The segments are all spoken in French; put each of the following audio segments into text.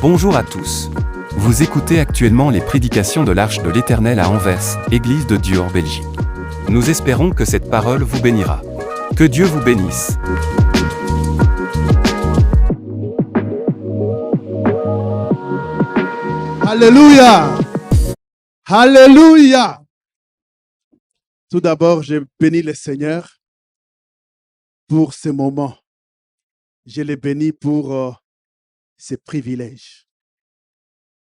Bonjour à tous. Vous écoutez actuellement les prédications de l'Arche de l'Éternel à Anvers, Église de Dieu en Belgique. Nous espérons que cette parole vous bénira. Que Dieu vous bénisse. Alléluia! Alléluia! Tout d'abord, je bénis le Seigneur pour ce moment. Je le bénis pour ces privilèges.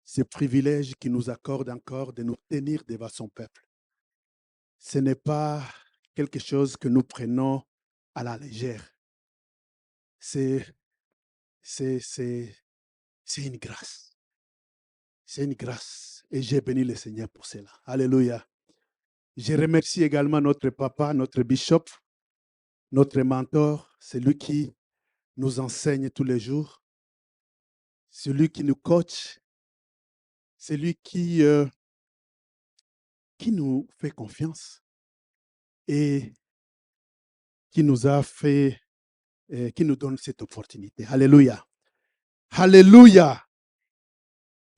Ces privilèges qui nous accordent encore de nous tenir devant son peuple. Ce n'est pas quelque chose que nous prenons à la légère. C'est une grâce. C'est une grâce. Et j'ai béni le Seigneur pour cela. Alléluia. Je remercie également notre papa, notre bishop, notre mentor, celui qui nous enseigne tous les jours, celui qui nous coach, celui qui nous fait confiance et qui nous a fait, qui nous donne cette opportunité. Alléluia. Alléluia.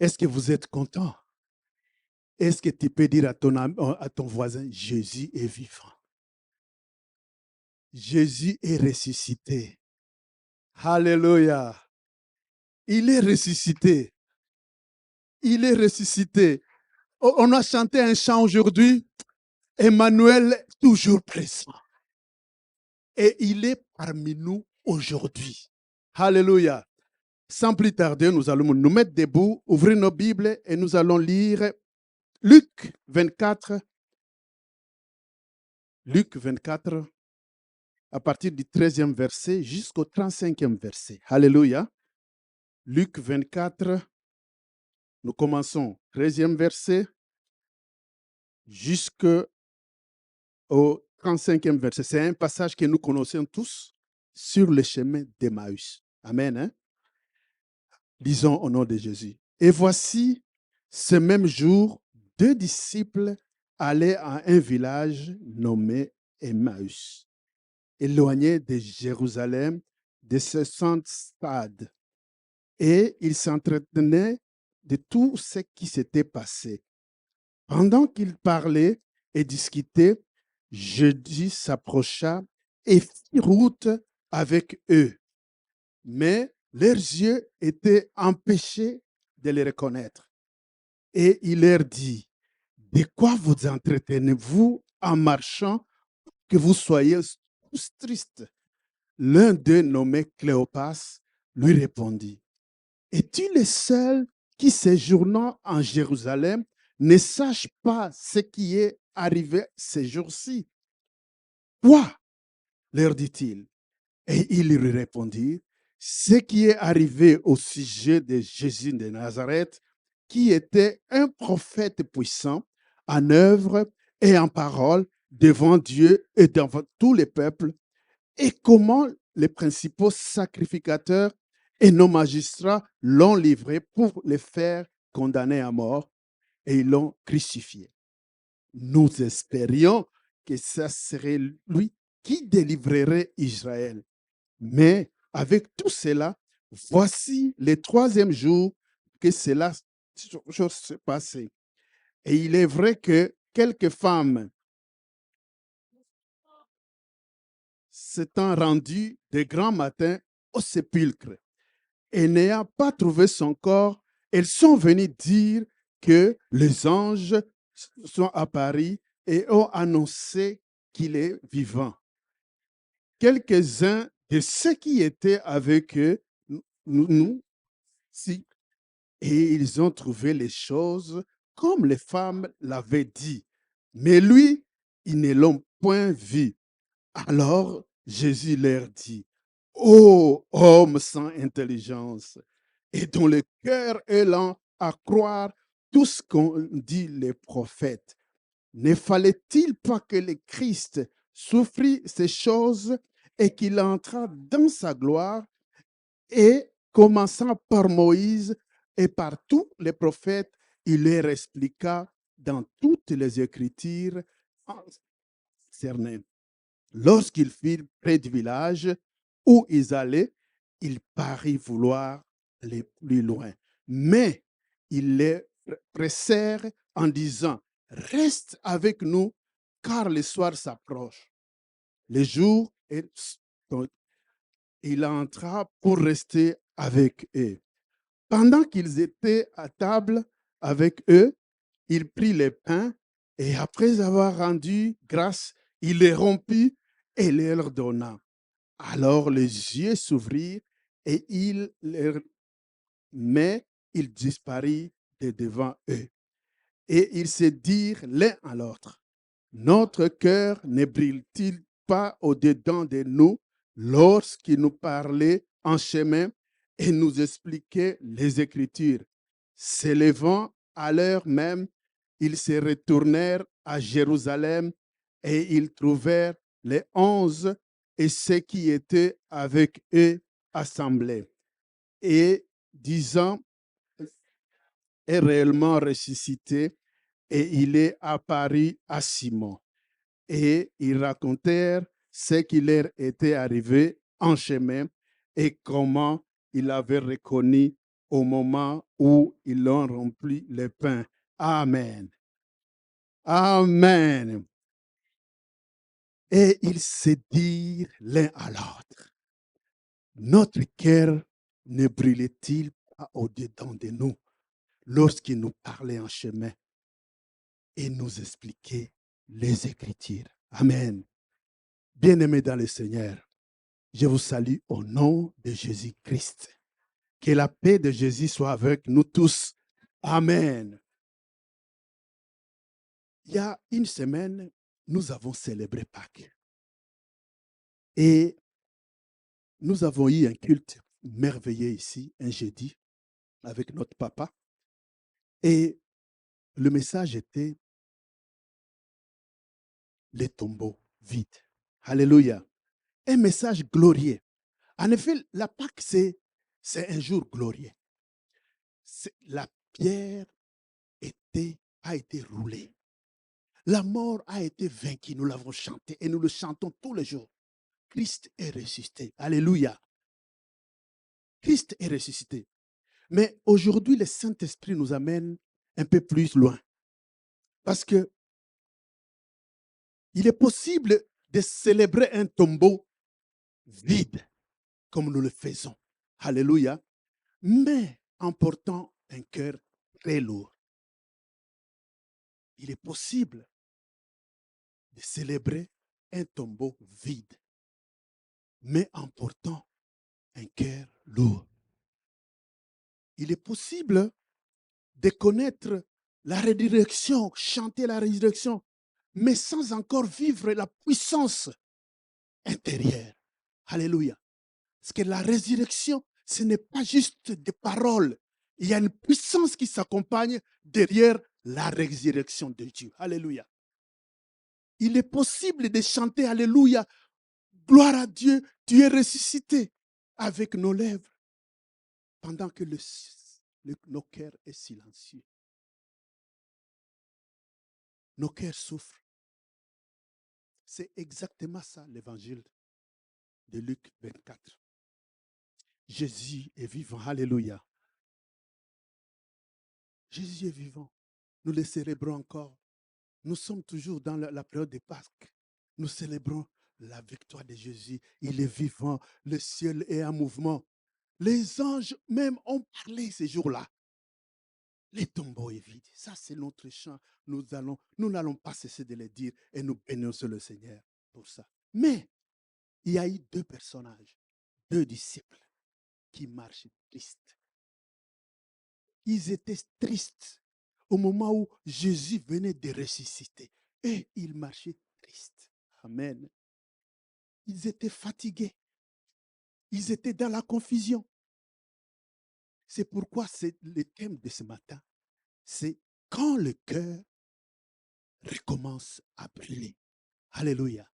Est-ce que vous êtes content? Est-ce que tu peux dire à ton voisin, Jésus est vivant? Jésus est ressuscité. Alléluia. Il est ressuscité. Il est ressuscité. On a chanté un chant aujourd'hui. Emmanuel, toujours présent. Et il est parmi nous aujourd'hui. Alléluia. Sans plus tarder, nous allons nous mettre debout, ouvrir nos Bibles et nous allons lire Luc 24. Luc 24, à partir du 13e verset jusqu'au 35e verset. Alléluia. Luc 24, nous commençons 13e verset jusqu'au 35e verset. C'est un passage que nous connaissons tous sur le chemin d'Emmaüs. Amen. Hein? Lisons au nom de Jésus. Et voici, ce même jour, 2 disciples allaient à un village nommé Emmaüs, éloigné de Jérusalem de 60 stades. Et ils s'entretenaient de tout ce qui s'était passé. Pendant qu'ils parlaient et discutaient, Jésus s'approcha et fit route avec eux. Mais leurs yeux étaient empêchés de les reconnaître. Et il leur dit, de quoi vous entretenez-vous en marchant, que vous soyez tous tristes? L'un d'eux, nommé Cléopas, lui répondit, es-tu le seul qui, séjournant en Jérusalem, ne sache pas ce qui est arrivé ces jours-ci? Quoi? Leur dit-il. Et ils lui répondirent, ce qui est arrivé au sujet de Jésus de Nazareth, qui était un prophète puissant, en œuvre et en parole, devant Dieu et devant tous les peuples, et comment les principaux sacrificateurs et nos magistrats l'ont livré pour les faire condamner à mort, et ils l'ont crucifié. Nous espérions que ce serait lui qui délivrerait Israël. Mais avec tout cela, voici le 3e jour que cela s'est passé. Et il est vrai que quelques femmes s'étant rendues de grand matin au sépulcre et n'ayant pas trouvé son corps, elles sont venues dire que les anges sont apparus et ont annoncé qu'il est vivant. Quelques-uns de ceux qui étaient avec eux, si, et ils ont trouvé les choses comme les femmes l'avaient dit. Mais lui, ils ne l'ont point vu. Alors Jésus leur dit, ô homme sans intelligence, et dont le cœur est lent à croire tout ce qu'ont dit les prophètes, ne fallait-il pas que le Christ souffrit ces choses et qu'il entra dans sa gloire? Et commençant par Moïse et par tous les prophètes, il leur expliqua dans toutes les Écritures concernées. Lorsqu'ils furent près du village où ils allaient, il parut vouloir aller plus loin. Mais ils les pressèrent en disant, reste avec nous, car le soir s'approche. Le jour est... Donc, il entra pour rester avec eux. Pendant qu'ils étaient à table avec eux, il prit les pains et après avoir rendu grâce, il les rompit et les leur donna. Alors les yeux s'ouvrirent et mais il disparut de devant eux. Et ils se dirent l'un à l'autre, notre cœur ne brille-t-il pas au-dedans de nous lorsqu'il nous parlait en chemin et nous expliquait les Écritures? S'élevant à l'heure même, ils se retournèrent à Jérusalem et ils trouvèrent les 11 et ceux qui étaient avec eux assemblés. Et disant, est réellement ressuscité et il est apparu à Simon. Et ils racontèrent ce qui leur était arrivé en chemin et comment ils l'avaient reconnu au moment où ils ont rempli le pain. Amen. Amen. Et ils se dirent l'un à l'autre, notre cœur ne brûlait-il pas au-dedans de nous lorsqu'il nous parlait en chemin et nous expliquait les Écritures? Amen. Bien-aimés dans le Seigneur, je vous salue au nom de Jésus-Christ. Que la paix de Jésus soit avec nous tous. Amen. Il y a une semaine, nous avons célébré Pâques. Et nous avons eu un culte merveilleux ici, un jeudi, avec notre papa. Et le message était les tombeaux vides. Alléluia. Un message glorieux. En effet, la Pâques, c'est un jour glorieux. La pierre a été roulée. La mort a été vaincue. Nous l'avons chanté et nous le chantons tous les jours. Christ est ressuscité. Alléluia. Christ est ressuscité. Mais aujourd'hui, le Saint-Esprit nous amène un peu plus loin. Parce que il est possible de célébrer un tombeau vide, comme nous le faisons. Alléluia. Mais en portant un cœur très lourd. Il est possible de célébrer un tombeau vide, mais en portant un cœur lourd. Il est possible de connaître la résurrection, chanter la résurrection, mais sans encore vivre la puissance intérieure. Alléluia. Parce que la résurrection, ce n'est pas juste des paroles. Il y a une puissance qui s'accompagne derrière la résurrection de Dieu. Alléluia. Il est possible de chanter Alléluia, gloire à Dieu, tu es ressuscité avec nos lèvres, pendant que nos cœurs sont silencieux. Nos cœurs souffrent. C'est exactement ça l'évangile de Luc 24. Jésus est vivant. Alléluia. Jésus est vivant. Nous le célébrons encore. Nous sommes toujours dans la période de Pâques. Nous célébrons la victoire de Jésus. Il est vivant. Le ciel est en mouvement. Les anges même ont parlé ces jours-là. Les tombeaux est vide. Ça, c'est notre chant. Nous n'allons pas cesser de le dire et nous bénissons le Seigneur pour ça. Mais il y a eu deux personnages, deux disciples qui marchaient tristes. Ils étaient tristes au moment où Jésus venait de ressusciter. Et ils marchaient tristes. Amen. Ils étaient fatigués. Ils étaient dans la confusion. C'est pourquoi c'est le thème de ce matin. C'est quand le cœur recommence à brûler. Alléluia.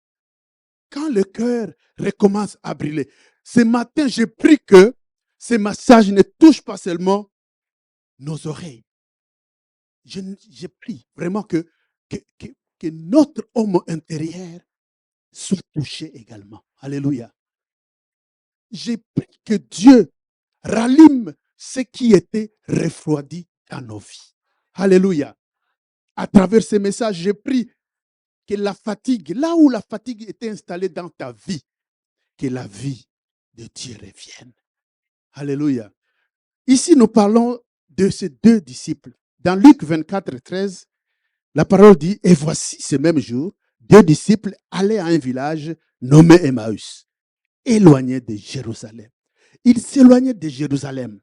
Quand le cœur recommence à brûler. Ce matin, j'ai pris que ce message ne touche pas seulement nos oreilles. J'ai pris vraiment que notre homme intérieur soit touché également. Alléluia. J'ai pris que Dieu rallume ce qui était refroidi dans nos vies. Alléluia. À travers ces messages, j'ai pris que la fatigue, là où la fatigue était installée dans ta vie, que la vie de Dieu revienne. Alléluia. Ici, nous parlons de ces deux disciples. Dans Luc 24, 13, la parole dit, et voici ce même jour, deux disciples allaient à un village nommé Emmaüs, éloigné de Jérusalem. Ils s'éloignaient de Jérusalem.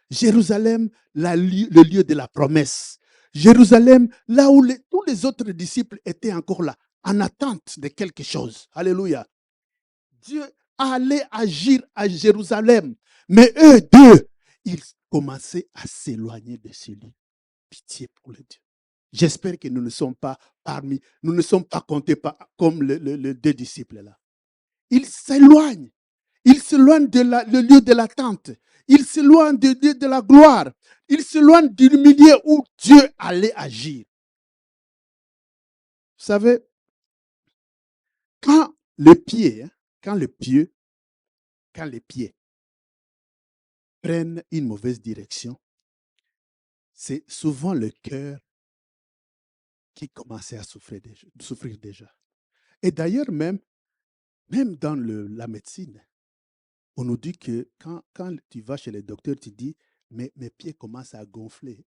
Jérusalem, le lieu de la promesse. Jérusalem, là où tous les autres disciples étaient encore là, en attente de quelque chose. Alléluia. Dieu allait agir à Jérusalem. Mais eux deux, ils commençaient à s'éloigner de ce lieu. Pitié pour le Dieu. J'espère que nous ne sommes pas parmi, nous ne sommes pas comptés comme les deux disciples là. Ils s'éloignent. Ils s'éloignent de le lieu de l'attente. Ils s'éloignent de la gloire. Ils s'éloignent du milieu où Dieu allait agir. Vous savez, quand les pieds prennent une mauvaise direction, c'est souvent le cœur qui commençait à souffrir déjà. Et d'ailleurs, même dans la médecine, on nous dit que quand tu vas chez le docteur, tu dis, mes pieds commencent à gonfler.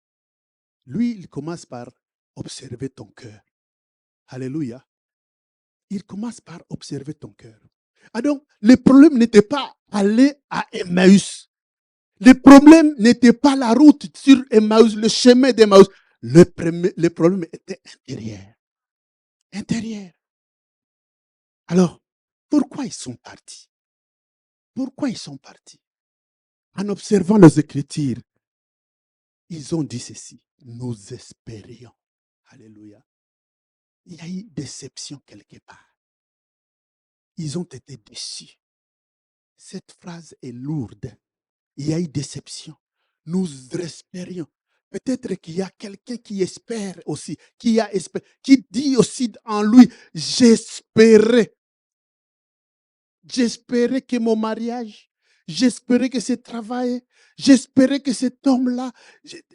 Lui, il commence par observer ton cœur. Alléluia. Il commence par observer ton cœur. Ah donc, le problème n'était pas aller à Emmaüs. Le problème n'était pas la route sur Emmaüs, le chemin d'Emmaüs. Le problème était intérieur. Intérieur. Alors, pourquoi ils sont partis? Pourquoi ils sont partis? En observant les Écritures, ils ont dit ceci. Nous espérions. Alléluia. Il y a eu déception quelque part. Ils ont été déçus. Cette phrase est lourde. Il y a eu déception. Nous espérions. Peut-être qu'il y a quelqu'un qui espère aussi, qui dit aussi en lui, j'espérais. J'espérais que mon mariage, j'espérais que ce travail, j'espérais que cet homme-là,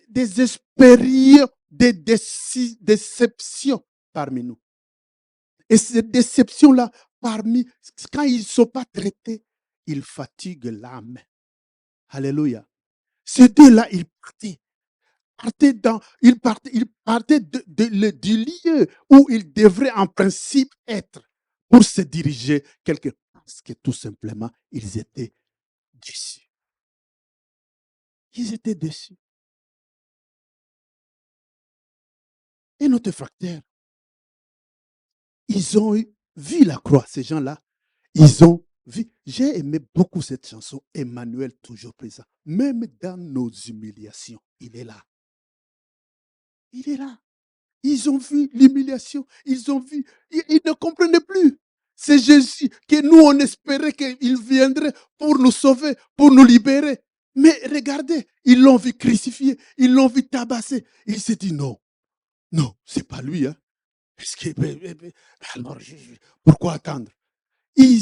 des espérions, des déceptions parmi nous. Et ces déceptions-là, quand ils ne sont pas traités, ils fatiguent l'âme. Alléluia. Ces deux-là, ils partaient du lieu où ils devraient en principe être pour se diriger quelque part. Parce que tout simplement, ils étaient déçus. Ils étaient déçus. Et notre frère, ils ont vu la croix, ces gens-là. Ils ont vu. J'ai aimé beaucoup cette chanson, Emmanuel toujours présent. Même dans nos humiliations, il est là. Il est là. Ils ont vu l'humiliation. Ils ont vu. Ils ne comprenaient plus. C'est Jésus que nous, on espérait qu'il viendrait pour nous sauver, pour nous libérer. Mais regardez, ils l'ont vu crucifié, ils l'ont vu tabasser. Il s'est dit non, non, c'est pas lui. Hein. Alors, pourquoi attendre? Il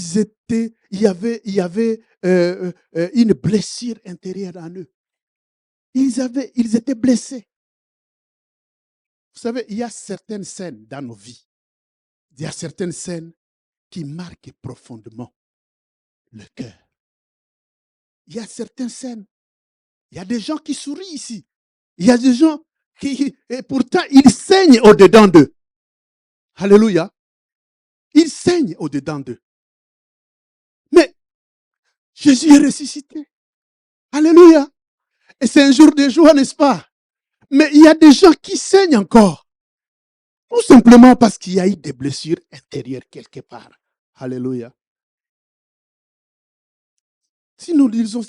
y avait une blessure intérieure en eux. Ils étaient blessés. Vous savez, il y a certaines scènes dans nos vies. Il y a certaines scènes qui marquent profondément le cœur. Il y a certaines scènes. Il y a des gens qui sourient ici. Il y a des gens et pourtant, ils saignent au-dedans d'eux. Alléluia. Ils saignent au-dedans d'eux. Mais Jésus est ressuscité. Alléluia. Et c'est un jour de joie, n'est-ce pas? Mais il y a des gens qui saignent encore. Tout simplement parce qu'il y a eu des blessures intérieures quelque part. Alléluia. Si nous lisons,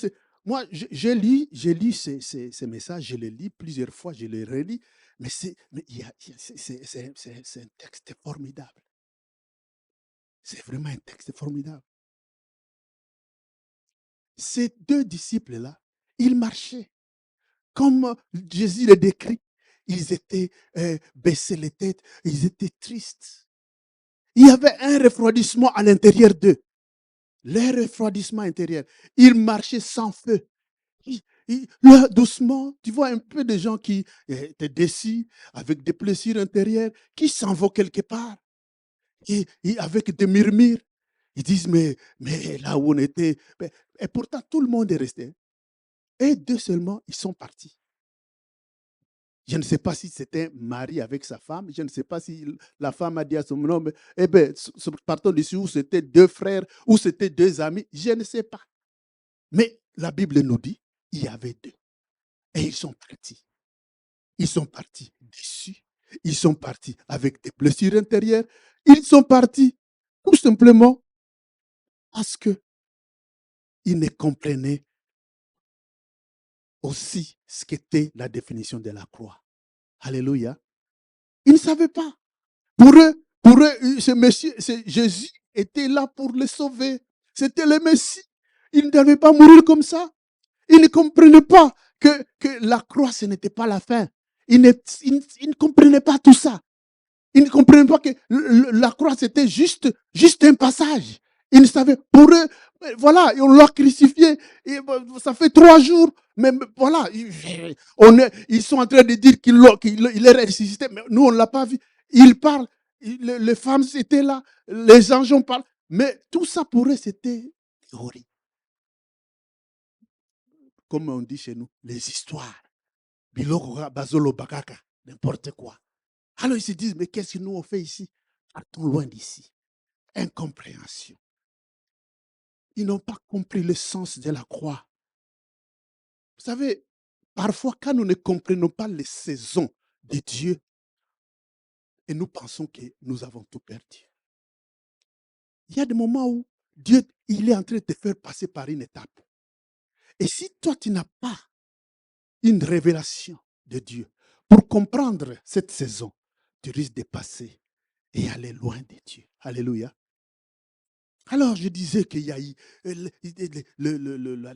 moi, j'ai lu ces messages, je les lis plusieurs fois, je les relis, mais c'est un texte formidable. C'est vraiment un texte formidable. Ces deux disciples-là, ils marchaient. Comme Jésus le décrit, ils étaient baissés les têtes, ils étaient tristes. Il y avait un refroidissement à l'intérieur d'eux. Le refroidissement intérieur. Ils marchaient sans feu. là, doucement, tu vois un peu de gens qui étaient déçus, avec des blessures intérieures, qui s'en vont quelque part, et avec des murmures. Ils disent, mais là où on était, et pourtant tout le monde est resté. Et deux seulement, ils sont partis. Je ne sais pas si c'était un mari avec sa femme. Je ne sais pas si la femme a dit à son homme, eh bien, partons d'ici, où c'était deux frères, ou c'était deux amis. Je ne sais pas. Mais la Bible nous dit, il y avait deux. Et ils sont partis. Ils sont partis déçus. Ils sont partis avec des blessures intérieures. Ils sont partis tout simplement parce qu'ils ne comprenaient aussi ce qu'était la définition de la croix. Alléluia. Ils ne savaient pas. Pour eux, Jésus était là pour les sauver. C'était le Messie. Il ne devait pas mourir comme ça. Ils ne comprenaient pas que la croix, ce n'était pas la fin. Ils ne comprenaient pas tout ça. Ils ne comprenaient pas que la croix, c'était juste un passage. Ils ne savaient. Pour eux, voilà, on l'a crucifié. Et ça fait 3 jours. Mais voilà, ils sont en train de dire qu'il est ressuscité. Mais nous, on ne l'a pas vu. Ils parlent. Les femmes étaient là. Les anges en parlent. Mais tout ça, pour eux, c'était théorie. Comme on dit chez nous, les histoires. Biloko, Bazolo, Bakaka, n'importe quoi. Alors ils se disent, mais qu'est-ce que nous on fait ici? Partons loin d'ici. Incompréhension. Ils n'ont pas compris le sens de la croix. Vous savez, parfois quand nous ne comprenons pas les saisons de Dieu, et nous pensons que nous avons tout perdu. Il y a des moments où Dieu, il est en train de te faire passer par une étape. Et si toi, tu n'as pas une révélation de Dieu pour comprendre cette saison, tu risques de passer et aller loin de Dieu. Alléluia. Alors, je disais qu'il y a eu la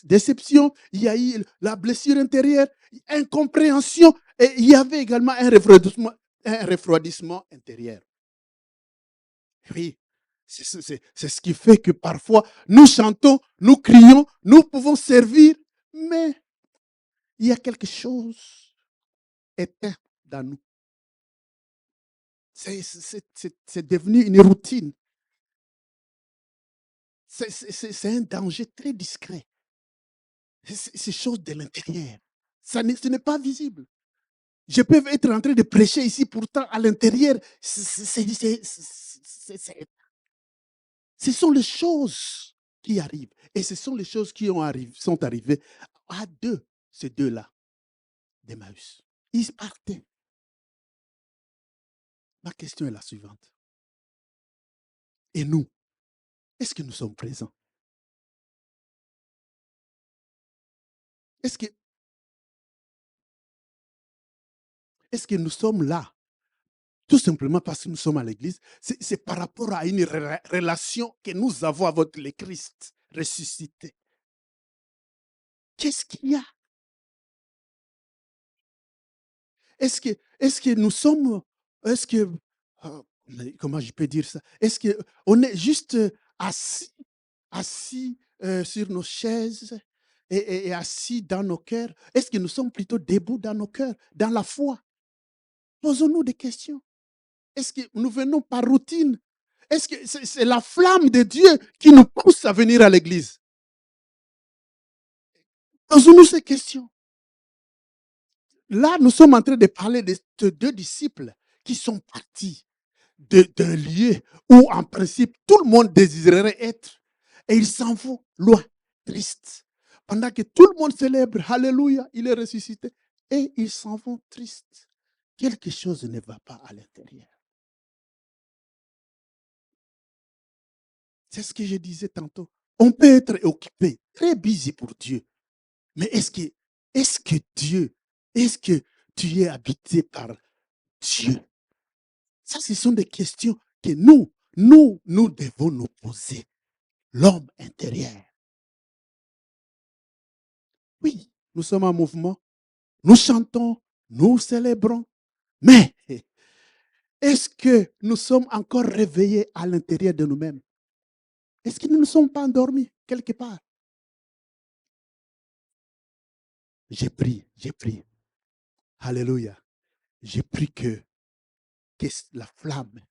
déception, il y a eu la blessure intérieure, incompréhension, et il y avait également un refroidissement intérieur. Oui, c'est ce qui fait que parfois, nous chantons, nous crions, nous pouvons servir, mais il y a quelque chose éteint dans nous. C'est devenu une routine. C'est un danger très discret. C'est chose de l'intérieur. Ce n'est pas visible. Je peux être en train de prêcher ici, pourtant à l'intérieur, ce sont les choses qui arrivent. Et ce sont les choses qui sont arrivées à ces deux-là, d'Emmaüs. Ils partaient. Ma question est la suivante. Et nous, est-ce que nous sommes présents? Est-ce que nous sommes là tout simplement parce que nous sommes à l'église? C'est par rapport à une relation que nous avons avec le Christ ressuscité. Qu'est-ce qu'il y a? Est-ce que nous sommes, est-ce que, comment je peux dire ça? Est-ce qu'on est juste assis sur nos chaises et assis dans nos cœurs? Est-ce que nous sommes plutôt debout dans nos cœurs, dans la foi? Posons-nous des questions. Est-ce que nous venons par routine? Est-ce que c'est la flamme de Dieu qui nous pousse à venir à l'église? Posons-nous ces questions. Là, nous sommes en train de parler de deux disciples qui sont partis d'un lieu où, en principe, tout le monde désirerait être. Et ils s'en vont loin, tristes. Pendant que tout le monde célèbre, Alléluia, il est ressuscité. Et ils s'en vont tristes. Quelque chose ne va pas à l'intérieur. C'est ce que je disais tantôt. On peut être occupé, très busy pour Dieu. Mais est-ce que Dieu, est-ce que tu es habité par Dieu? Ça, ce sont des questions que nous devons nous poser. L'homme intérieur. Oui, nous sommes en mouvement. Nous chantons, nous célébrons. Mais est-ce que nous sommes encore réveillés à l'intérieur de nous-mêmes? Est-ce que nous ne sommes pas endormis quelque part? j'ai pris. Alléluia. J'ai pris que la flamme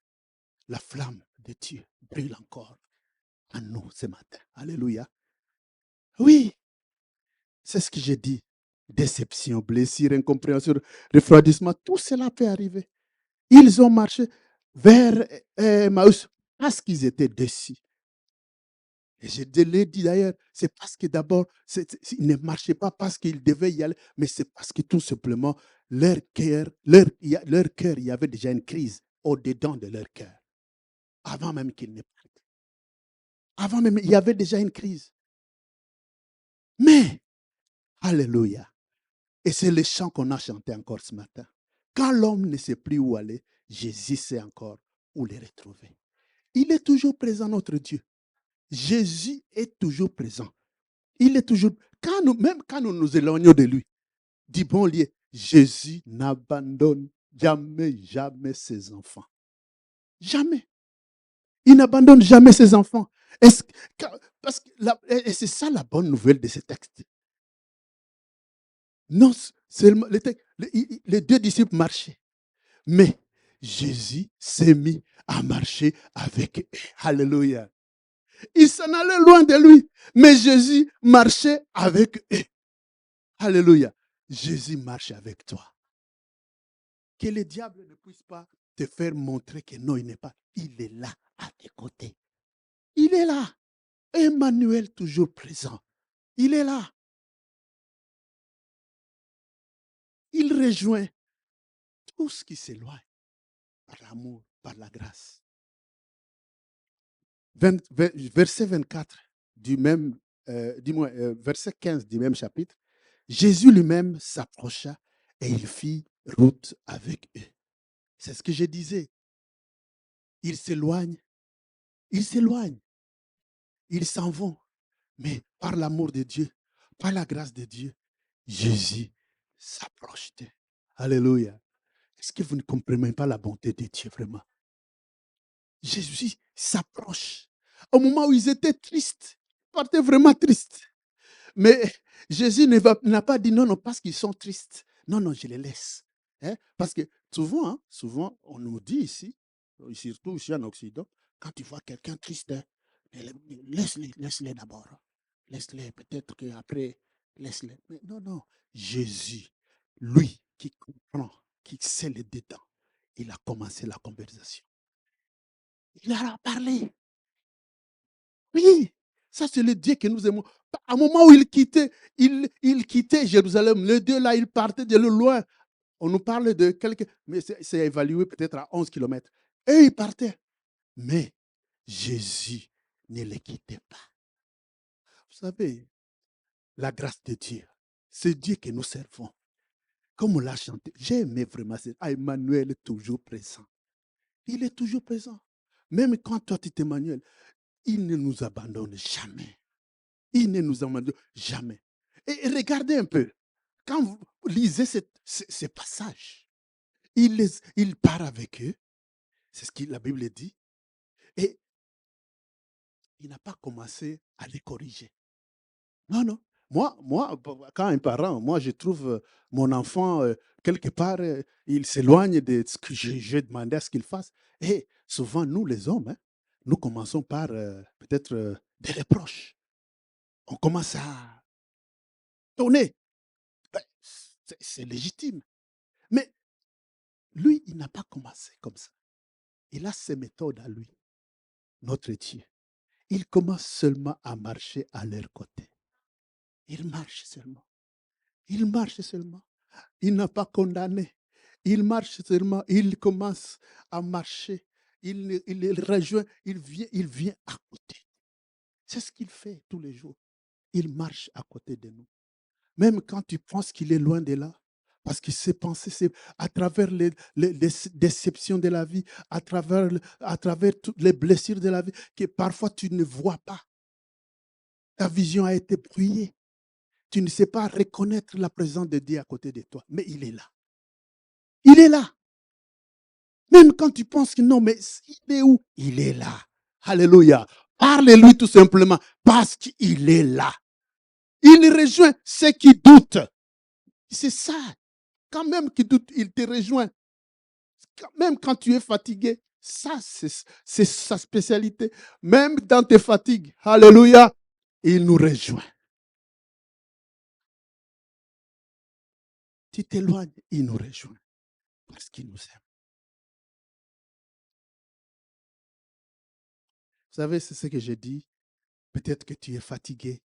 de Dieu brûle encore en nous ce matin. Alléluia. Oui, c'est ce que j'ai dit. Déception, blessure, incompréhension, refroidissement, tout cela peut arriver. Ils ont marché vers Emmaüs parce qu'ils étaient déçus. Et je l'ai dit d'ailleurs, c'est parce que d'abord, ils ne marchaient pas parce qu'ils devaient y aller, mais c'est parce que tout simplement, leur cœur, il y avait déjà une crise au-dedans de leur cœur. Avant même qu'ils ne partent. Avant même, il y avait déjà une crise. Mais, alléluia. Et c'est le chant qu'on a chanté encore ce matin. Quand l'homme ne sait plus où aller, Jésus sait encore où les retrouver. Il est toujours présent, notre Dieu. Jésus est toujours présent. Il est toujours, même quand nous nous éloignons de lui, du bon lieu, Jésus n'abandonne jamais ses enfants. Jamais. Il n'abandonne jamais ses enfants. Et c'est ça la bonne nouvelle de ce texte. Non seulement les deux disciples marchaient, mais Jésus s'est mis à marcher avec eux. Alléluia. Ils s'en allaient loin de lui, mais Jésus marchait avec eux. Alléluia. Jésus marche avec toi. Que le diable ne puisse pas te faire montrer que non, il n'est pas. Il est là, à tes côtés. Il est là. Emmanuel toujours présent. Il est là. Il rejoint tout ce qui s'éloigne par l'amour, par la grâce. Verset 24 du même, verset 15 du même chapitre, Jésus lui-même s'approcha et il fit route avec eux. C'est ce que je disais. Ils s'éloignent, ils s'en vont. Mais par l'amour de Dieu, par la grâce de Dieu, Jésus s'approche d'eux. Alléluia. Est-ce que vous ne comprenez pas la bonté de Dieu vraiment? Jésus s'approche. Au moment où ils étaient tristes, ils partaient vraiment tristes. Mais Jésus n'a pas dit non, parce qu'ils sont tristes. Non, je les laisse. Hein? Parce que souvent, on nous dit ici, surtout ici en Occident, quand tu vois quelqu'un triste, hein, laisse-les d'abord. Laisse-les, peut-être qu'après, laisse-les. Mais non, Jésus, lui qui comprend, qui sait les détails, il a commencé la conversation. Il a parlé. Oui, ça c'est le Dieu que nous aimons. À un moment où il quittait Jérusalem, les deux là, ils partaient de loin. On nous parle de quelques, mais c'est évalué peut-être à 11 km. Et ils partaient. Mais Jésus ne les quittait pas. Vous savez, la grâce de Dieu, c'est Dieu que nous servons. Comme on l'a chanté, j'ai aimé vraiment, Emmanuel est toujours présent. Il est toujours présent. Même quand toi tu es Emmanuel, il ne nous abandonne jamais. Il ne nous abandonne jamais. Et regardez un peu, quand vous lisez ces passages, il part avec eux, c'est ce que la Bible dit, et il n'a pas commencé à les corriger. Non. Moi, quand un parent, moi je trouve mon enfant, quelque part, il s'éloigne de ce que j'ai demandé à ce qu'il fasse. Et souvent, nous les hommes, hein, nous commençons par peut-être des reproches. On commence à donner. Ben, c'est légitime. Mais lui, il n'a pas commencé comme ça. Il a ses méthodes à lui, notre Dieu. Il commence seulement à marcher à leur côté. Il marche seulement. Il marche seulement. Il n'a pas condamné. Il marche seulement. Il commence à marcher. Il rejoint. Il vient à côté. C'est ce qu'il fait tous les jours. Il marche à côté de nous. Même quand tu penses qu'il est loin de là, parce qu'il s'est pensé, c'est à travers les déceptions de la vie, à travers toutes les blessures de la vie, que parfois tu ne vois pas. Ta vision a été brouillée. Tu ne sais pas reconnaître la présence de Dieu à côté de toi, mais il est là. Il est là. Même quand tu penses que non, mais il est où? Il est là. Alléluia. Parle-lui tout simplement parce qu'il est là. Il rejoint ceux qui doutent. C'est ça. Quand même qu'il te rejoint, même quand tu es fatigué, ça, c'est sa spécialité. Même dans tes fatigues, alléluia, il nous rejoint. Tu t'éloignes, il nous rejoint parce qu'il nous aime. Vous savez, c'est ce que j'ai dit. Peut-être que tu es fatigué.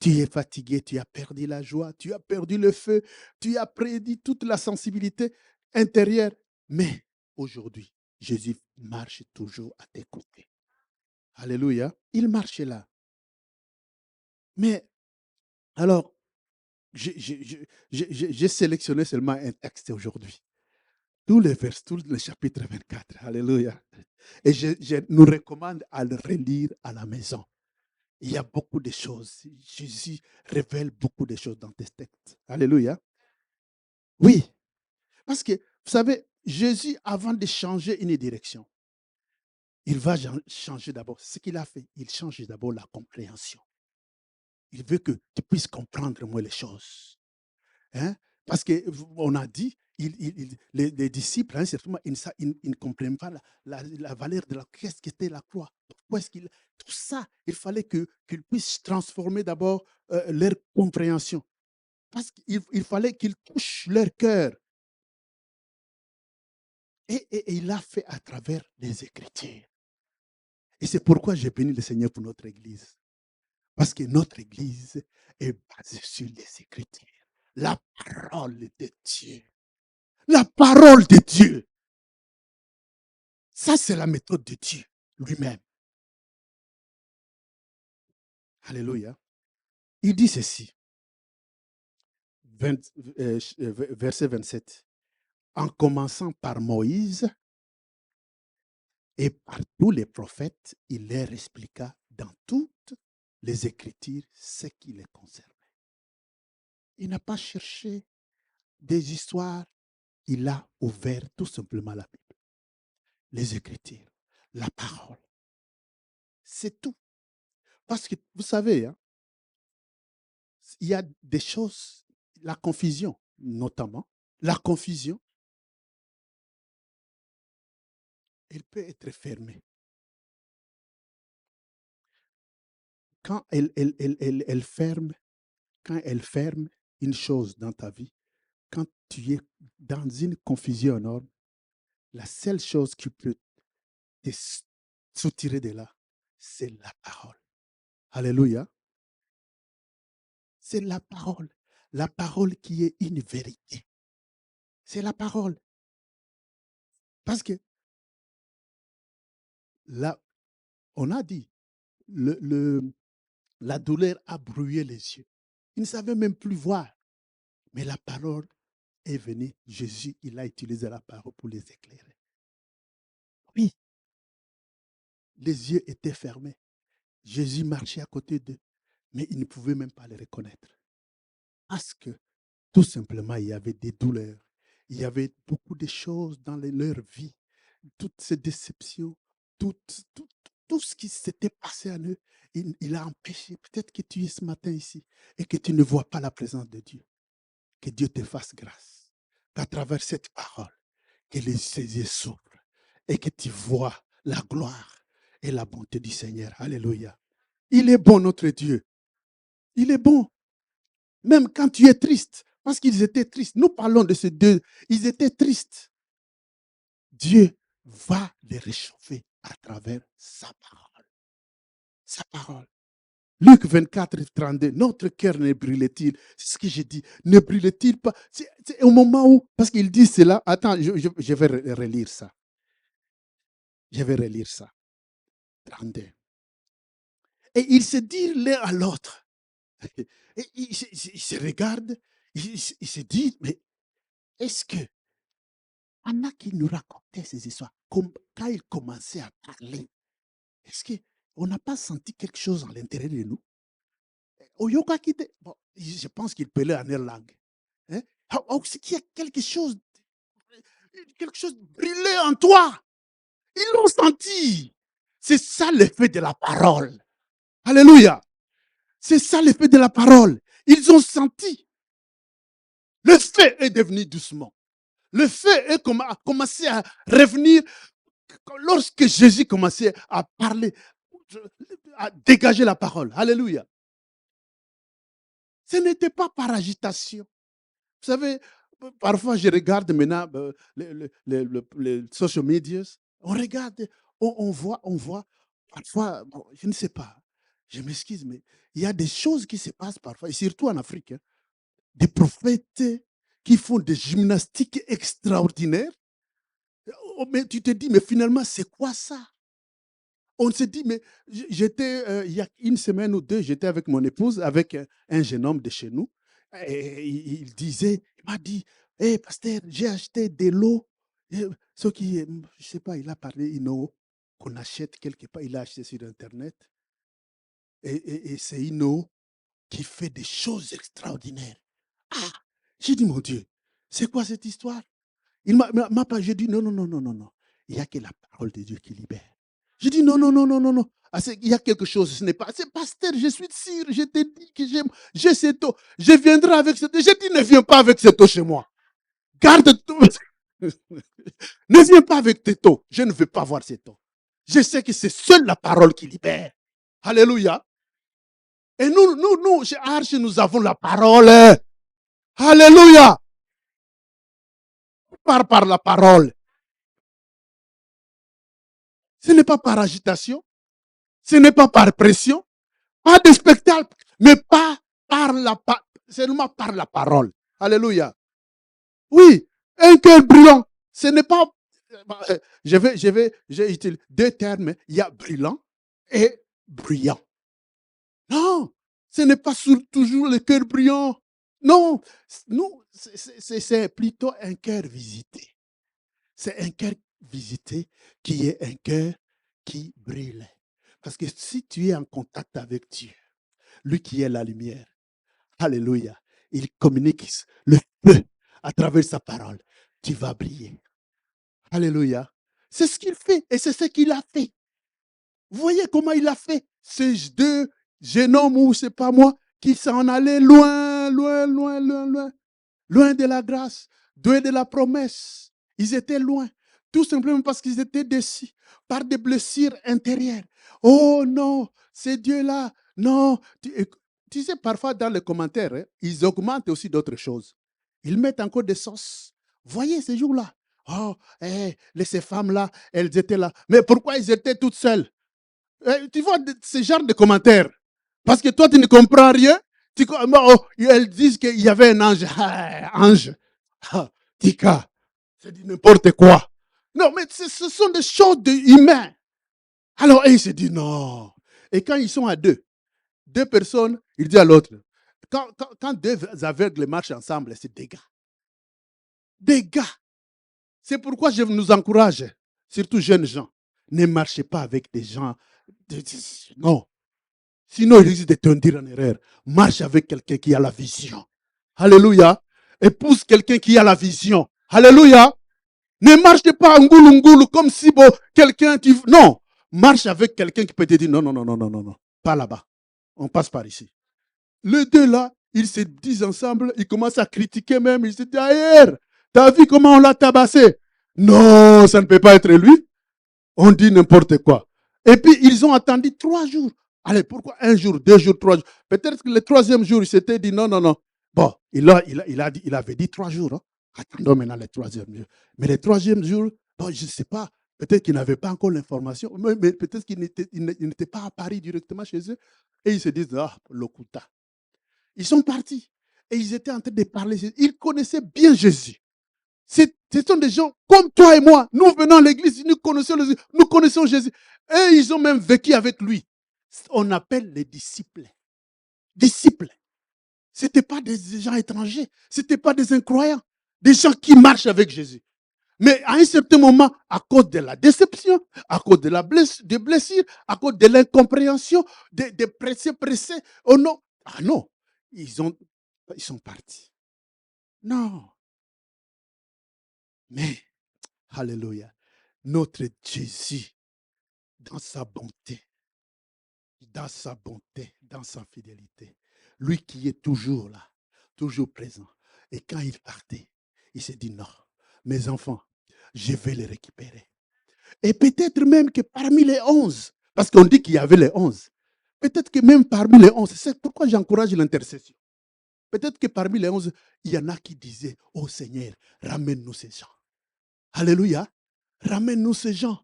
Tu es fatigué, tu as perdu la joie, tu as perdu le feu, tu as perdu toute la sensibilité intérieure. Mais aujourd'hui, Jésus marche toujours à tes côtés. Alléluia. Il marche là. Mais alors, j'ai sélectionné seulement un texte aujourd'hui. Tous les versets, tout le chapitre 24. Alléluia. Et je nous recommande à le relire à la maison. Il y a beaucoup de choses. Jésus révèle beaucoup de choses dans tes textes. Alléluia. Oui. Parce que, vous savez, Jésus, avant de changer une direction, il va changer d'abord. Ce qu'il a fait, il change d'abord la compréhension. Il veut que tu puisses comprendre moins les choses. Hein? Parce qu'on a dit, les disciples, hein, ils ne comprennent pas la valeur de la qu'est-ce qu'était la croix. Pourquoi est-ce tout ça, il fallait qu'ils puissent transformer d'abord leur compréhension. Parce qu'il fallait qu'ils touchent leur cœur. Et il l'a fait à travers les Écritures. Et c'est pourquoi j'ai béni le Seigneur pour notre Église. Parce que notre Église est basée sur les Écritures. La parole de Dieu. La parole de Dieu. Ça, c'est la méthode de Dieu lui-même. Alléluia. Il dit ceci. Verset 27. En commençant par Moïse et par tous les prophètes, il leur expliqua dans toutes les Écritures ce qui les concernait. Il n'a pas cherché des histoires. Il a ouvert tout simplement la Bible. Les Écritures, la parole. C'est tout. Parce que, vous savez, hein, il y a des choses, la confusion, notamment, la confusion, elle peut être fermée. Quand elle ferme, quand elle ferme une chose dans ta vie, quand tu es dans une confusion énorme, la seule chose qui peut te soutirer de là, c'est la parole. Alléluia. C'est la parole. La parole qui est une vérité. C'est la parole. Parce que là, on a dit, la douleur a brouillé les yeux. Ils ne savaient même plus voir. Mais la parole est venue. Jésus, il a utilisé la parole pour les éclairer. Oui. Les yeux étaient fermés. Jésus marchait à côté d'eux, mais ils ne pouvaient même pas les reconnaître. Parce que, tout simplement, il y avait des douleurs. Il y avait beaucoup de choses dans leur vie. Toutes ces déceptions, tout ce qui s'était passé à eux, il a empêché. Peut-être que tu es ce matin ici et que tu ne vois pas la présence de Dieu. Que Dieu te fasse grâce. Qu'à travers cette parole, que ses yeux s'ouvrent et que tu vois la gloire et la bonté du Seigneur. Alléluia. Il est bon, notre Dieu. Il est bon. Même quand tu es triste, parce qu'ils étaient tristes. Nous parlons de ces deux. Ils étaient tristes. Dieu va les réchauffer à travers sa parole. Sa parole. Luc 24, 32. Notre cœur ne brûle-t-il? C'est ce que j'ai dit. Ne brûle-t-il pas? C'est au moment où, parce qu'il dit cela. Attends, je vais relire ça. Je vais relire ça. 32. Et ils se disent l'un à l'autre. Et ils se regardent. Ils se disent, mais est-ce que Anna qui nous racontait ces histoires, quand il commençait à parler, est-ce qu'on n'a pas senti quelque chose à l'intérieur de nous? Bon, je pense qu'il parlait en leur langue. Hein? C'est qu'il y a quelque chose brûlé en toi. Ils l'ont senti. C'est ça l'effet de la parole. Alléluia. C'est ça l'effet de la parole. Ils ont senti Le feu est devenu doucement. Le feu a commencé à revenir lorsque Jésus commençait à parler, à dégager la parole. Alléluia. Ce n'était pas par agitation. Vous savez, parfois je regarde maintenant les social media, on regarde, on voit, parfois, bon, je ne sais pas, je m'excuse, mais il y a des choses qui se passent parfois, et surtout en Afrique, hein, des prophètes qui font des gymnastiques extraordinaires. Oh, mais tu te dis, mais finalement, c'est quoi ça? On se dit, mais j'étais, il y a une semaine ou deux, j'étais avec mon épouse, avec un jeune homme de chez nous. Et il disait, il m'a dit, hé, pasteur, j'ai acheté de l'eau. Ce qui, je ne sais pas, il a parlé une eau qu'on achète quelque part, il a acheté sur Internet. Et c'est une eau qui fait des choses extraordinaires. Ah, j'ai dit, mon Dieu, c'est quoi cette histoire? Il m'a pas, j'ai dit, non, non, non, non, non, non. Il n'y a que la parole de Dieu qui libère. J'ai dit, non, non, non, non, non, non. Ah, il y a quelque chose, ce n'est pas. C'est pasteur, je suis sûr, je t'ai dit que j'ai cette eau. Je viendrai avec cette eau. J'ai dit, ne viens pas avec cette eau chez moi. Garde tout. Ne viens pas avec cette eau. Je ne veux pas voir cette eau. Je sais que c'est seule la parole qui libère. Alléluia. Et nous, chez Arche, nous avons la parole. Alléluia. Par la parole. Ce n'est pas par agitation. Ce n'est pas par pression. Pas de spectacle. Mais pas par seulement par la parole. Alléluia. Oui. Un cœur brûlant. Ce n'est pas. J'ai utilisé deux termes. Il y a brûlant et bruyant. Non. Ce n'est pas toujours le cœur brûlant. Non. Nous, c'est plutôt un cœur visité. C'est un cœur visité qui est un cœur qui brûle. Parce que si tu es en contact avec Dieu, lui qui est la lumière, alléluia, il communique le feu à travers sa parole. Tu vas briller. Alléluia. C'est ce qu'il fait et c'est ce qu'il a fait. Vous voyez comment il a fait? Ces deux jeunes hommes, ou c'est pas moi, qui s'en allaient loin, loin, loin, loin, loin. Loin de la grâce, loin de la promesse. Ils étaient loin, tout simplement parce qu'ils étaient déçus par des blessures intérieures. Oh non, c'est Dieu-là. Non. Tu sais, parfois dans les commentaires, hein, ils augmentent aussi d'autres choses. Ils mettent encore des sauces. Voyez ces jours-là. Oh, ces femmes-là, elles étaient là. Mais pourquoi elles étaient toutes seules? Tu vois ce genre de commentaires. Parce que toi, tu ne comprends rien. Elles disent qu'il y avait un ange. Ah, ange. Ah, Tika. C'est dit n'importe quoi. Non, mais ce sont des choses humaines. Alors, il se dit non. Et quand ils sont à deux personnes, il dit à l'autre, quand deux aveugles marchent ensemble, c'est des gars. Des gars. C'est pourquoi je nous encourage, surtout jeunes gens, ne marchez pas avec des gens. Non. Sinon, il risque de t'induire en erreur. Marche avec quelqu'un qui a la vision. Alléluia. Épouse quelqu'un qui a la vision. Alléluia. Ne marche pas en goulou comme si bon, quelqu'un... Non. Marche avec quelqu'un qui peut te dire non, non, non, non, non, non, non. Pas là-bas. On passe par ici. Les deux là, ils se disent ensemble, ils commencent à critiquer même. Ils se disent, ailleurs, t'as vu comment on l'a tabassé? Non, ça ne peut pas être lui. On dit n'importe quoi. Et puis, ils ont attendu 3 jours. Allez, pourquoi 1 jour, 2 jours, 3 jours? Peut-être que le troisième jour, il s'était dit non, non, non. Bon, il avait dit 3 jours. Hein. Attendons maintenant le troisième jour. Mais le troisième jour, bon, je ne sais pas. Peut-être qu'il n'avait pas encore l'information. Mais peut-être qu'il n'était pas à Paris directement chez eux. Et ils se disent, ah, l'Okuta. Ils sont partis. Et ils étaient en train de parler. Ils connaissaient bien Jésus. Ce sont des gens comme toi et moi. Nous venons à l'église, nous connaissons Jésus. Et ils ont même vécu avec lui. On appelle les disciples. Disciples. Ce n'étaient pas des gens étrangers. Ce n'étaient pas des incroyants. Des gens qui marchent avec Jésus. Mais à un certain moment, à cause de la déception, à cause de des blessures, à cause de l'incompréhension, des pressés, oh non. Ah non. Ils sont partis. Non. Mais, alléluia, notre Jésus, dans sa bonté, dans sa fidélité, lui qui est toujours là, toujours présent, Et quand il partait, il s'est dit non, mes enfants, je vais les récupérer. Et peut-être même que parmi les 11, parce qu'on dit qu'il y avait les 11, peut-être que même parmi les 11, c'est pourquoi j'encourage l'intercession. Peut-être que parmi les 11, il y en a qui disaient, oh Seigneur, ramène-nous ces gens. Alléluia. Ramène-nous ces gens.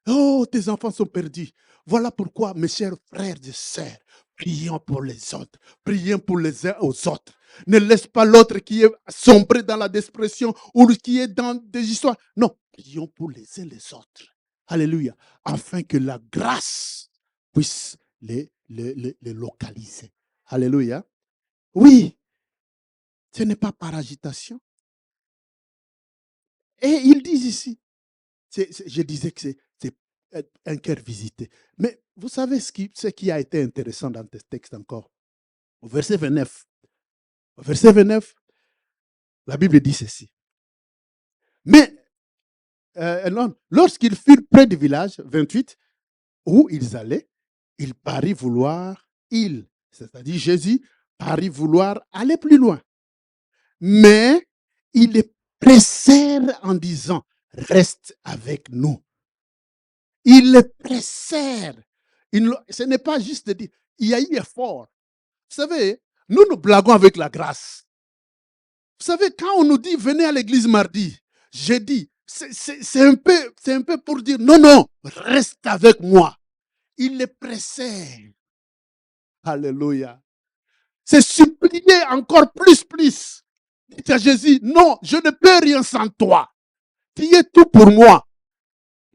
Oh, tes enfants sont perdus. Voilà pourquoi, mes chers frères et sœurs, prions pour les autres. Prions pour les uns aux autres. Ne laisse pas l'autre qui est sombré dans la dépression ou qui est dans des histoires. Non, prions pour les uns les autres. Alléluia. Afin que la grâce puisse les localiser. Alléluia. Oui, ce n'est pas par agitation. Et ils disent ici, je disais que c'est un cœur visité. Mais vous savez ce qui a été intéressant dans ce texte encore. Au verset 29. Au verset 29, la Bible dit ceci. Mais lorsqu'ils furent près du village, 28, où ils allaient, il parut vouloir, c'est-à-dire Jésus, parut vouloir aller plus loin. Mais ils les pressèrent en disant, reste avec nous. Ils les pressèrent. Ce n'est pas juste de dire, il y a eu effort. Vous savez, nous blaguons avec la grâce. Vous savez, quand on nous dit, venez à l'église mardi, jeudi, c'est un peu pour dire, non, non, reste avec moi. Ils les pressèrent. Alléluia. C'est supplier encore plus. Dites à Jésus, non, je ne peux rien sans toi. Tu es tout pour moi.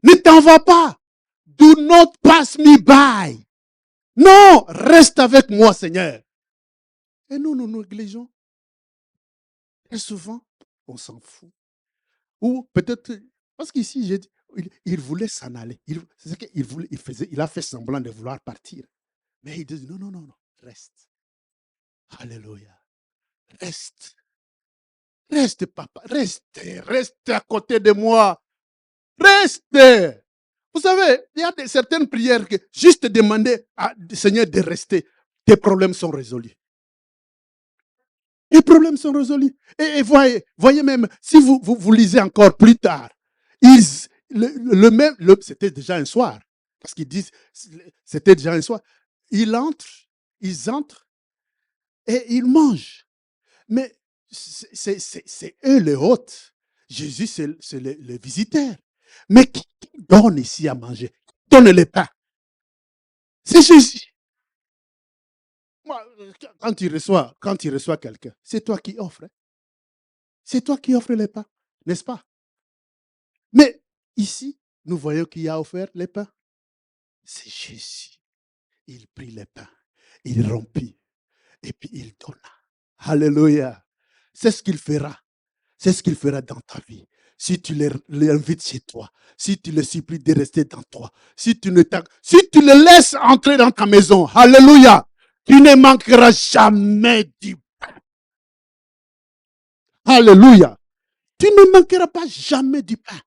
Ne t'en vas pas. Do not pass me by. Non, reste avec moi, Seigneur. Et nous négligeons. Et souvent, on s'en fout. Ou peut-être, parce qu'ici, il voulait s'en aller. C'est ce qu'il voulait, il a fait semblant de vouloir partir. Mais il dit, non, reste. Alléluia. Reste. Reste, papa. Reste à côté de moi. Reste. Vous savez, il y a certaines prières que juste demander au Seigneur de rester, tes problèmes sont résolus. Les problèmes sont résolus. Et voyez même, si vous lisez encore plus tard, c'était déjà un soir, parce qu'ils disent, c'était déjà un soir. Ils entrent et ils mangent. Mais c'est eux les hôtes. Jésus, c'est les visiteurs. Mais qui donne ici à manger? Qui donne les pains? C'est Jésus. Moi, quand tu reçois quelqu'un, c'est toi qui offres. Hein? C'est toi qui offres les pains, n'est-ce pas? Mais ici, nous voyons qui a offert les pains. C'est Jésus. Il prit les pains, il rompit et puis il donna. Alléluia. C'est ce qu'il fera. C'est ce qu'il fera dans ta vie. Si tu l'invites chez toi, si tu le supplies de rester dans toi, si tu le laisses entrer dans ta maison, alléluia, tu ne manqueras jamais du pain. Alléluia. Tu ne manqueras pas jamais du pain.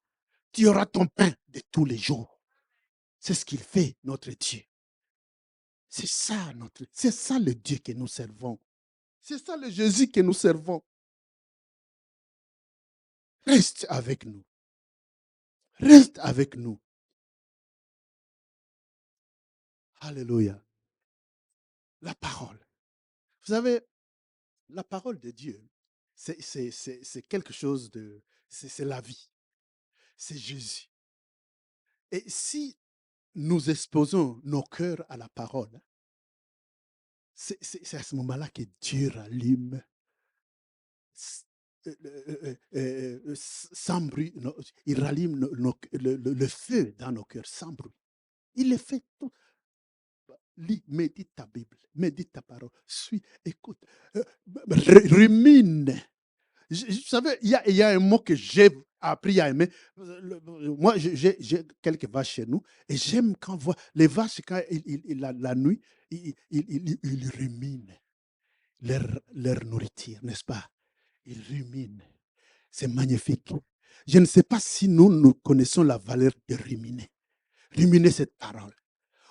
Tu auras ton pain de tous les jours. C'est ce qu'il fait, notre Dieu. C'est ça le Dieu que nous servons. C'est ça le Jésus que nous servons. Reste avec nous. Reste avec nous. Alléluia. La parole. Vous savez, la parole de Dieu, c'est quelque chose de... C'est la vie. C'est Jésus. Et si nous exposons nos cœurs à la parole, c'est à ce moment-là que Dieu rallume sans bruit. Il rallume le feu dans nos cœurs sans bruit. Il le fait tout. Lis, médite ta Bible, médite ta parole, suis, écoute, rumine. Vous savez, il y a un mot que j'ai appris à aimer. Moi, j'ai quelques vaches chez nous et j'aime quand les vaches, quand la nuit, ils ruminent leur nourriture, n'est-ce pas? Ils ruminent. C'est magnifique. Je ne sais pas si nous connaissons la valeur de ruminer. Ruminer cette parole.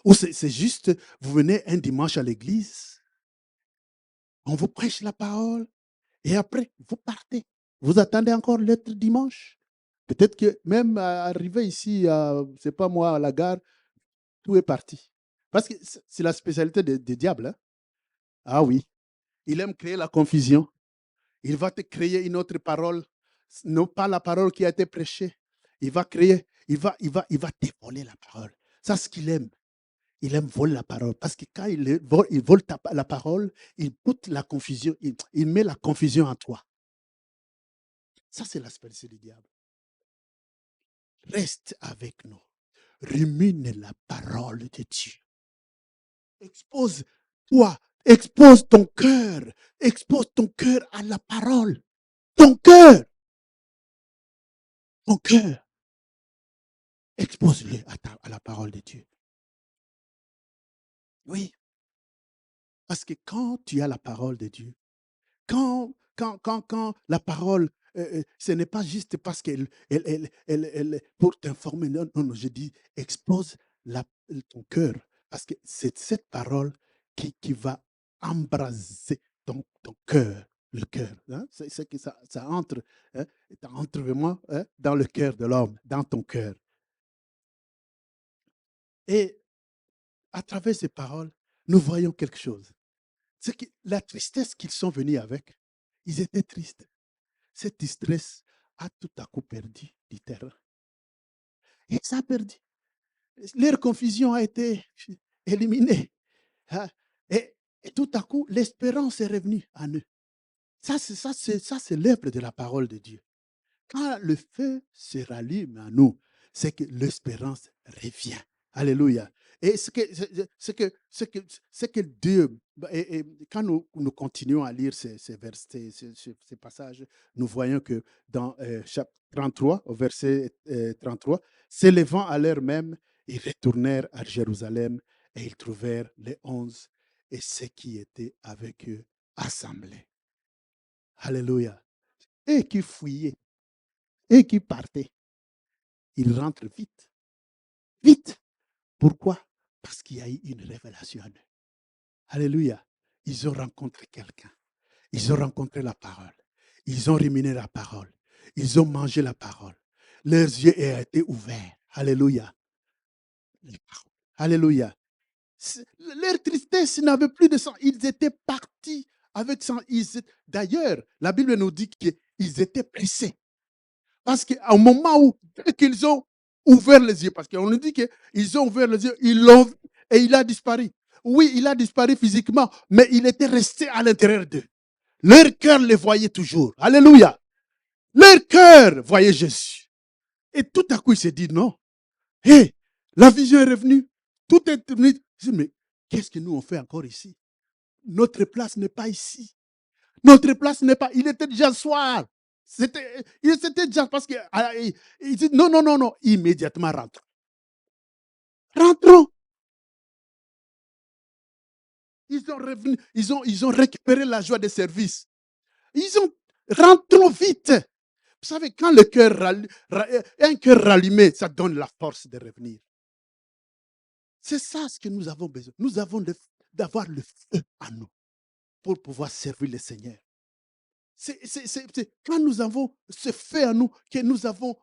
Ou c'est juste, vous venez un dimanche à l'église, on vous prêche la parole, Et après, vous partez. Vous attendez encore l'être dimanche. Peut-être que même arrivé ici, c'est pas moi, à la gare, tout est parti. Parce que c'est la spécialité des diables. Hein. Ah oui, il aime créer la confusion. Il va te créer une autre parole, non pas la parole qui a été prêchée. Il va créer, il va dévoiler la parole. C'est ce qu'il aime. Il aime voler la parole. Parce que quand il vole la parole, il put la confusion, il met la confusion en toi. Ça, c'est la spécialité du diable. Reste avec nous. Rumine la parole de Dieu. Expose-toi. Expose ton cœur. Expose ton cœur à la parole. Ton cœur. Ton cœur. Expose-le à la parole de Dieu. Oui. Parce que quand tu as la parole de Dieu, quand la parole, ce n'est pas juste parce qu'elle pour t'informer. Non, non, non, je dis, expose ton cœur. Parce que c'est cette parole qui va embraser ton cœur, le cœur. Hein? C'est que ça entre, hein? Ça entre vraiment, hein, dans le cœur de l'homme, dans ton cœur. Et à travers ces paroles, nous voyons quelque chose. C'est que la tristesse qu'ils sont venus avec, ils étaient tristes. Cette tristesse a tout à coup perdu du terrain. Et ça a perdu. Leur confusion a été éliminée. Hein. Et tout à coup, l'espérance est revenue en eux. Ça, c'est l'œuvre de la parole de Dieu. Quand le feu se rallume en nous, c'est que l'espérance revient. Alléluia. Et ce que Dieu, et quand nous continuons à lire ces versets, ces passages, nous voyons que dans chapitre 33, au verset 33, s'élevant à l'heure même, ils retournèrent à Jérusalem et ils trouvèrent les 11 et ceux qui étaient avec eux assemblés. Alléluia. Et qui fuyaient, et qui partaient. Ils rentrent vite. Vite. Pourquoi? Parce qu'il y a eu une révélation en eux. Alléluia. Ils ont rencontré quelqu'un. Ils ont rencontré la parole. Ils ont ruminé la parole. Ils ont mangé la parole. Leurs yeux ont été ouverts. Alléluia. Alléluia. Leur tristesse n'avait plus de sang. Ils étaient partis avec sang. D'ailleurs, la Bible nous dit qu'ils étaient pressés. Parce qu'au moment où, dès qu'ils ont ouvert les yeux, parce qu'on nous dit qu'ils ont ouvert les yeux, ils l'ont vu et il a disparu. Oui, il a disparu physiquement, mais il était resté à l'intérieur d'eux. Leur cœur les voyait toujours. Alléluia. Leur cœur voyait Jésus. Et tout à coup, il s'est dit non. Hé, la vision est revenue. Tout est revenu. Je dis, mais qu'est-ce que nous on fait encore ici? Notre place n'est pas ici. Notre place n'est pas. Il était déjà soir. C'était déjà parce qu'il dit non, non, non, non. Immédiatement rentrons. Rentrons. Ils ont revenu, ils ont récupéré la joie des services. Rentrons vite. Vous savez, quand le cœur, un cœur rallumé, ça donne la force de revenir. C'est ça ce que nous avons besoin. Nous avons d'avoir le feu en nous pour pouvoir servir le Seigneur. C'est quand nous avons ce feu en nous que nous avons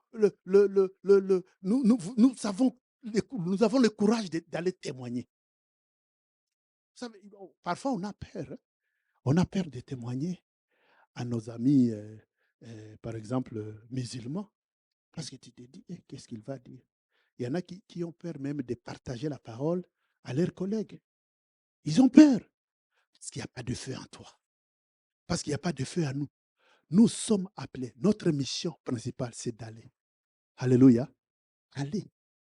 nous avons le courage d'aller témoigner. Vous savez, parfois on a peur. Hein? On a peur de témoigner à nos amis, par exemple, musulmans. Parce que tu te dis, qu'est-ce qu'il va dire? Il y en a qui ont peur même de partager la parole à leurs collègues. Ils ont peur. Parce qu'il n'y a pas de feu en toi. Parce qu'il n'y a pas de feu en nous. Nous sommes appelés. Notre mission principale, c'est d'aller. Alléluia. Allez.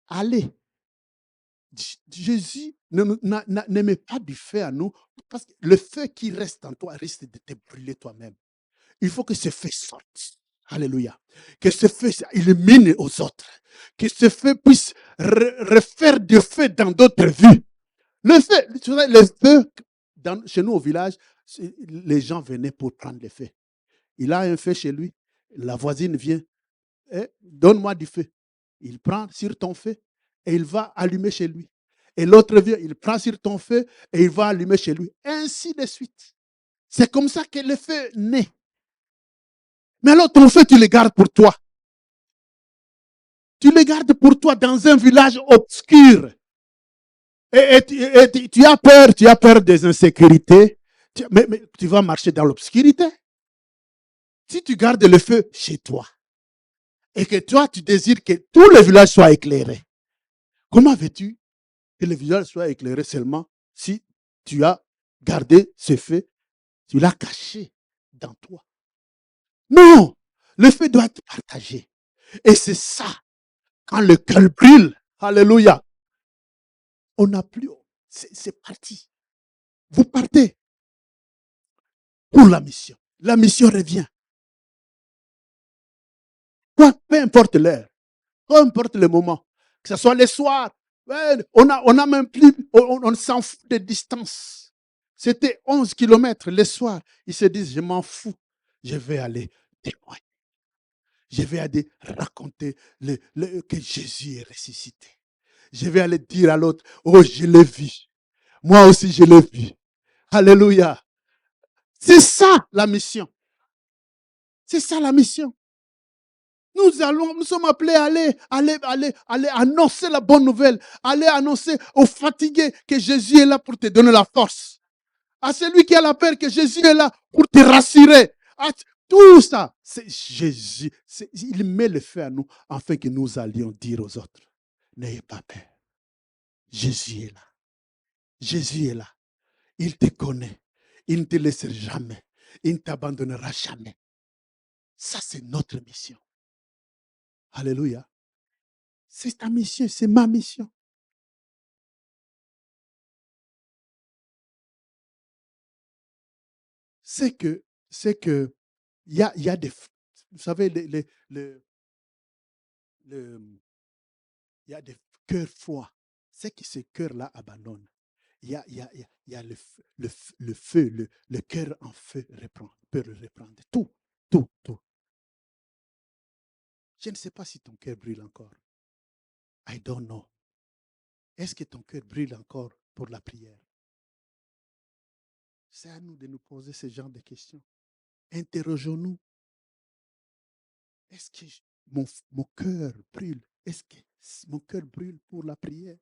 Allez. Jésus ne met pas du feu en nous. Parce que le feu qui reste en toi risque de te brûler toi-même. Il faut que ce feu sorte. Alléluia. Que ce feu illumine aux autres. Que ce feu puisse refaire du feu dans d'autres vies. Le feu, chez nous au village, les gens venaient pour prendre le feu. Il a un feu chez lui. La voisine vient. Donne-moi du feu. Il prend sur ton feu et il va allumer chez lui. Et l'autre vient, il prend sur ton feu et il va allumer chez lui. Ainsi de suite. C'est comme ça que le feu naît. Mais alors ton feu, tu le gardes pour toi. Tu le gardes pour toi dans un village obscur. Et tu as peur des insécurités. Mais tu vas marcher dans l'obscurité. Si tu gardes le feu chez toi et que toi, tu désires que tout le village soit éclairé, comment veux-tu que le village soit éclairé seulement si tu as gardé ce feu, tu l'as caché dans toi? Non, le feu doit être partagé. Et c'est ça, quand le cœur brûle, alléluia, on n'a plus, c'est parti. Vous partez pour la mission. La mission revient. Peu importe l'heure, peu importe le moment, que ce soit le soir, on a même plus, on s'en fout de distance. C'était 11 kilomètres le soir. Ils se disent, je m'en fous, je vais aller témoigner. Je vais aller raconter que Jésus est ressuscité. Je vais aller dire à l'autre, oh, je l'ai vu. Moi aussi, je l'ai vu. Alléluia. C'est ça la mission. C'est ça la mission. Nous sommes appelés à aller annoncer la bonne nouvelle, aller annoncer aux fatigués que Jésus est là pour te donner la force. À celui qui a la peur, que Jésus est là pour te rassurer. Tout ça, c'est Jésus. Il met le feu à nous afin que nous allions dire aux autres, n'ayez pas peur. Jésus est là. Jésus est là. Il te connaît. Il ne te laissera jamais. Il ne t'abandonnera jamais. Ça, c'est notre mission. Alléluia. C'est ta mission, c'est ma mission. C'est que, il y a des, vous savez, il y a des cœurs froids. C'est que ces cœurs-là abandonnent. Il y a le feu, le cœur en feu peut le reprendre. Tout, tout, tout. Je ne sais pas si ton cœur brûle encore. I don't know. Est-ce que ton cœur brûle encore pour la prière? C'est à nous de nous poser ce genre de questions. Interrogeons-nous. Est-ce que mon cœur brûle? Est-ce que mon cœur brûle pour la prière?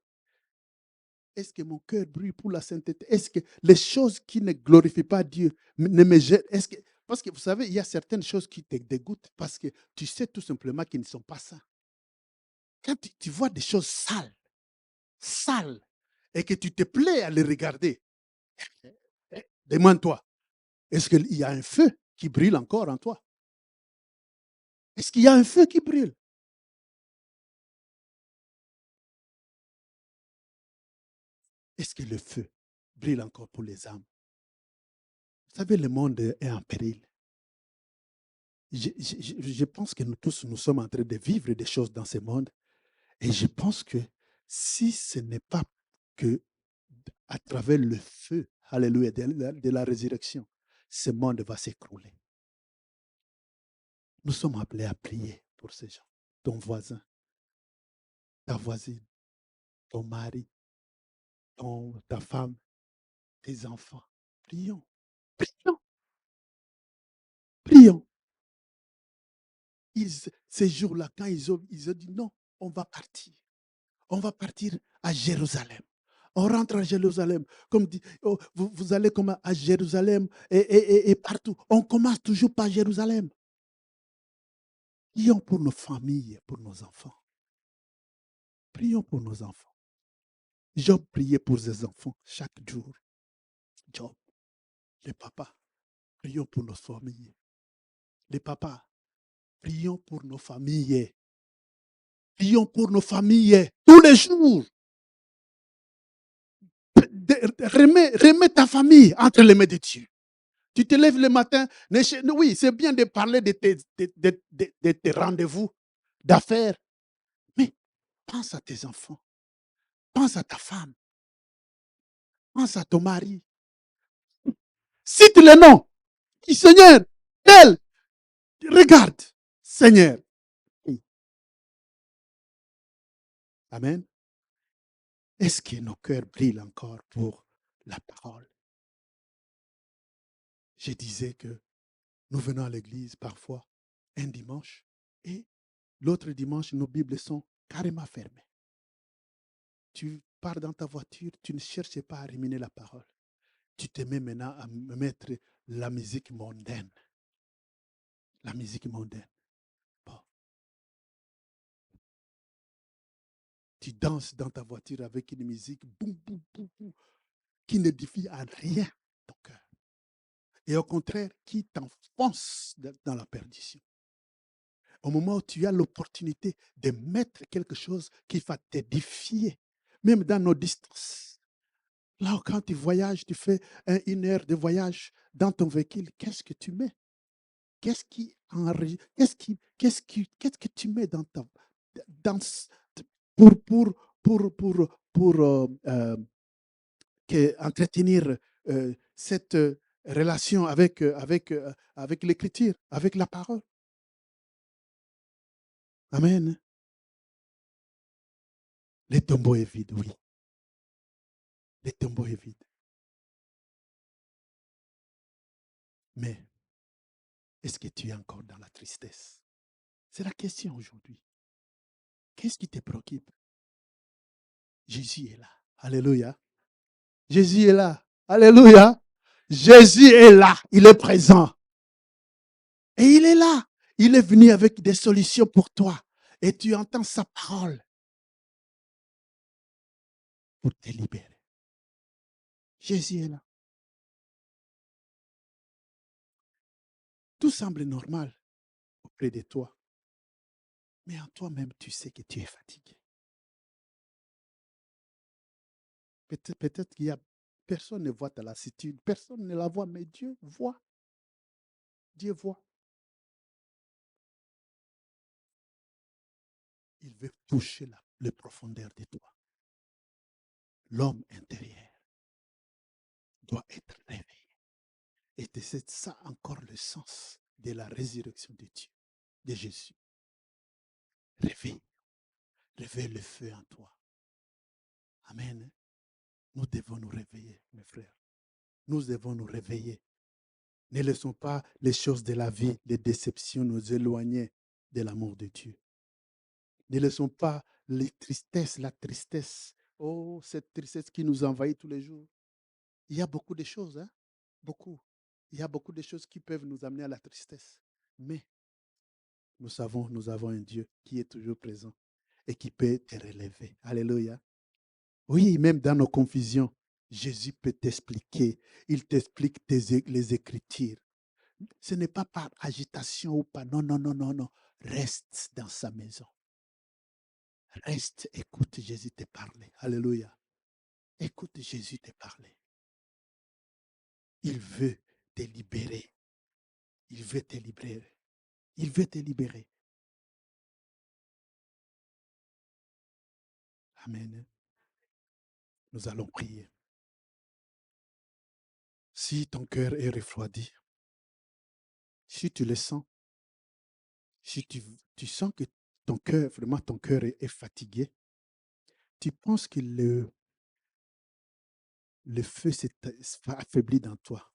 Est-ce que mon cœur brûle pour la sainteté? Est-ce que les choses qui ne glorifient pas Dieu ne me jettent? Parce que vous savez, il y a certaines choses qui te dégoûtent parce que tu sais tout simplement qu'ils ne sont pas ça. Quand tu vois des choses sales, et que tu te plais à les regarder, demande-toi, est-ce qu'il y a un feu qui brûle encore en toi? Est-ce qu'il y a un feu qui brûle? Est-ce que le feu brûle encore pour les âmes? Vous savez, le monde est en péril. Je pense que nous tous, nous sommes en train de vivre des choses dans ce monde. Et je pense que si ce n'est pas que à travers le feu, alléluia, de la résurrection, ce monde va s'écrouler. Nous sommes appelés à prier pour ces gens. Ton voisin, ta voisine, ton mari, ta femme, tes enfants. Prions, prions, prions. Ces jours-là, quand ils ont dit non, on va partir. On va partir à Jérusalem. On rentre à Jérusalem. Comme dit, oh, vous allez comme à Jérusalem et partout. On commence toujours par Jérusalem. Prions pour nos familles, pour nos enfants. Prions pour nos enfants. Job priait pour ses enfants chaque jour. Job, les papas, prions pour nos familles. Les papas, prions pour nos familles. Prions pour nos familles tous les jours. Remets ta famille entre les mains de Dieu. Tu te lèves le matin. Oui, c'est bien de parler de tes rendez-vous d'affaires. Mais pense à tes enfants. Pense à ta femme. Pense à ton mari. Cite les noms. Dis, Seigneur, elle, regarde, Seigneur. Amen. Est-ce que nos cœurs brillent encore pour la parole? Je disais que nous venons à l'église parfois un dimanche et l'autre dimanche, nos Bibles sont carrément fermées. Tu pars dans ta voiture, tu ne cherches pas à ruminer la parole. Tu te mets maintenant à mettre la musique mondaine. La musique mondaine. Bon. Tu danses dans ta voiture avec une musique boum, boum, boum, boum, qui n'édifie à rien ton cœur. Et au contraire, qui t'enfonce dans la perdition. Au moment où tu as l'opportunité de mettre quelque chose qui va t'édifier, même dans nos distances. Là, quand tu voyages, tu fais 1 heure de voyage dans ton véhicule, qu'est-ce que tu mets? Qu'est-ce que tu mets dans ta dans, pour entretenir cette relation avec l'écriture, avec la parole? Amen. Le tombeau est vide, oui. Le tombeau est vide. Mais est-ce que tu es encore dans la tristesse? C'est la question aujourd'hui. Qu'est-ce qui te préoccupe? Jésus est là. Alléluia. Jésus est là. Alléluia. Jésus est là. Il est présent. Et il est là. Il est venu avec des solutions pour toi. Et tu entends sa parole pour te libérer. Jésus est là. Tout semble normal auprès de toi. Mais en toi-même, tu sais que tu es fatigué. Peut-être qu'il y a personne ne voit ta lassitude. Personne ne la voit, mais Dieu voit. Dieu voit. Il veut toucher les profondeurs de toi. L'homme intérieur doit être réveillé. Et c'est ça encore le sens de la résurrection de Dieu, de Jésus. Réveille. Réveille le feu en toi. Amen. Nous devons nous réveiller, mes frères. Nous devons nous réveiller. Ne laissons pas les choses de la vie, les déceptions nous éloigner de l'amour de Dieu. Ne laissons pas les tristesses, la tristesse. Oh, cette tristesse qui nous envahit tous les jours. Il y a beaucoup de choses, hein? Beaucoup. Il y a beaucoup de choses qui peuvent nous amener à la tristesse. Mais nous savons, nous avons un Dieu qui est toujours présent et qui peut te relever. Alléluia. Oui, même dans nos confusions, Jésus peut t'expliquer. Il t'explique les Écritures. Ce n'est pas par agitation ou pas. Non, non, non, non, non. Reste dans sa maison. Reste, écoute Jésus te parler. Alléluia. Écoute Jésus te parler. Il veut te libérer. Il veut te libérer. Il veut te libérer. Amen. Nous allons prier. Si ton cœur est refroidi, si tu le sens, si tu sens que ton cœur, vraiment ton cœur est fatigué, tu penses que le feu s'est affaibli dans toi.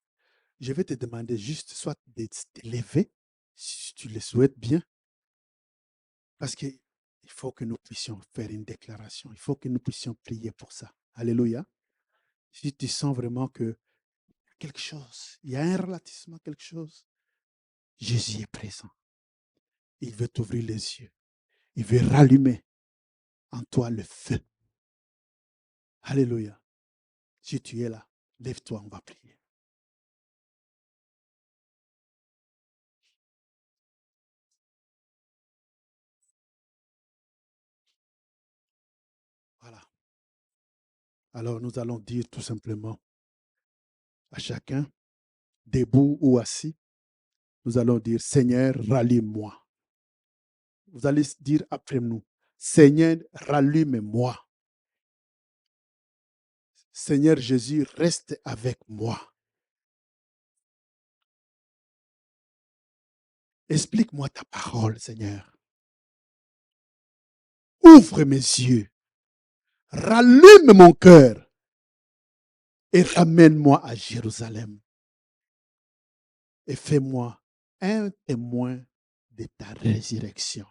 Je vais te demander juste soit de te lever, si tu le souhaites bien, parce qu'il faut que nous puissions faire une déclaration. Il faut que nous puissions prier pour ça. Alléluia. Si tu sens vraiment que quelque chose, il y a un ralentissement, quelque chose, Jésus est présent. Il veut t'ouvrir les yeux. Il veut rallumer en toi le feu. Alléluia. Si tu es là, lève-toi, on va prier. Voilà. Alors nous allons dire tout simplement à chacun, debout ou assis, nous allons dire, Seigneur, rallume-moi. Vous allez dire après nous, Seigneur, rallume-moi. Seigneur Jésus, reste avec moi. Explique-moi ta parole, Seigneur. Ouvre mes yeux. Rallume mon cœur. Et ramène-moi à Jérusalem. Et fais-moi un témoin de ta résurrection.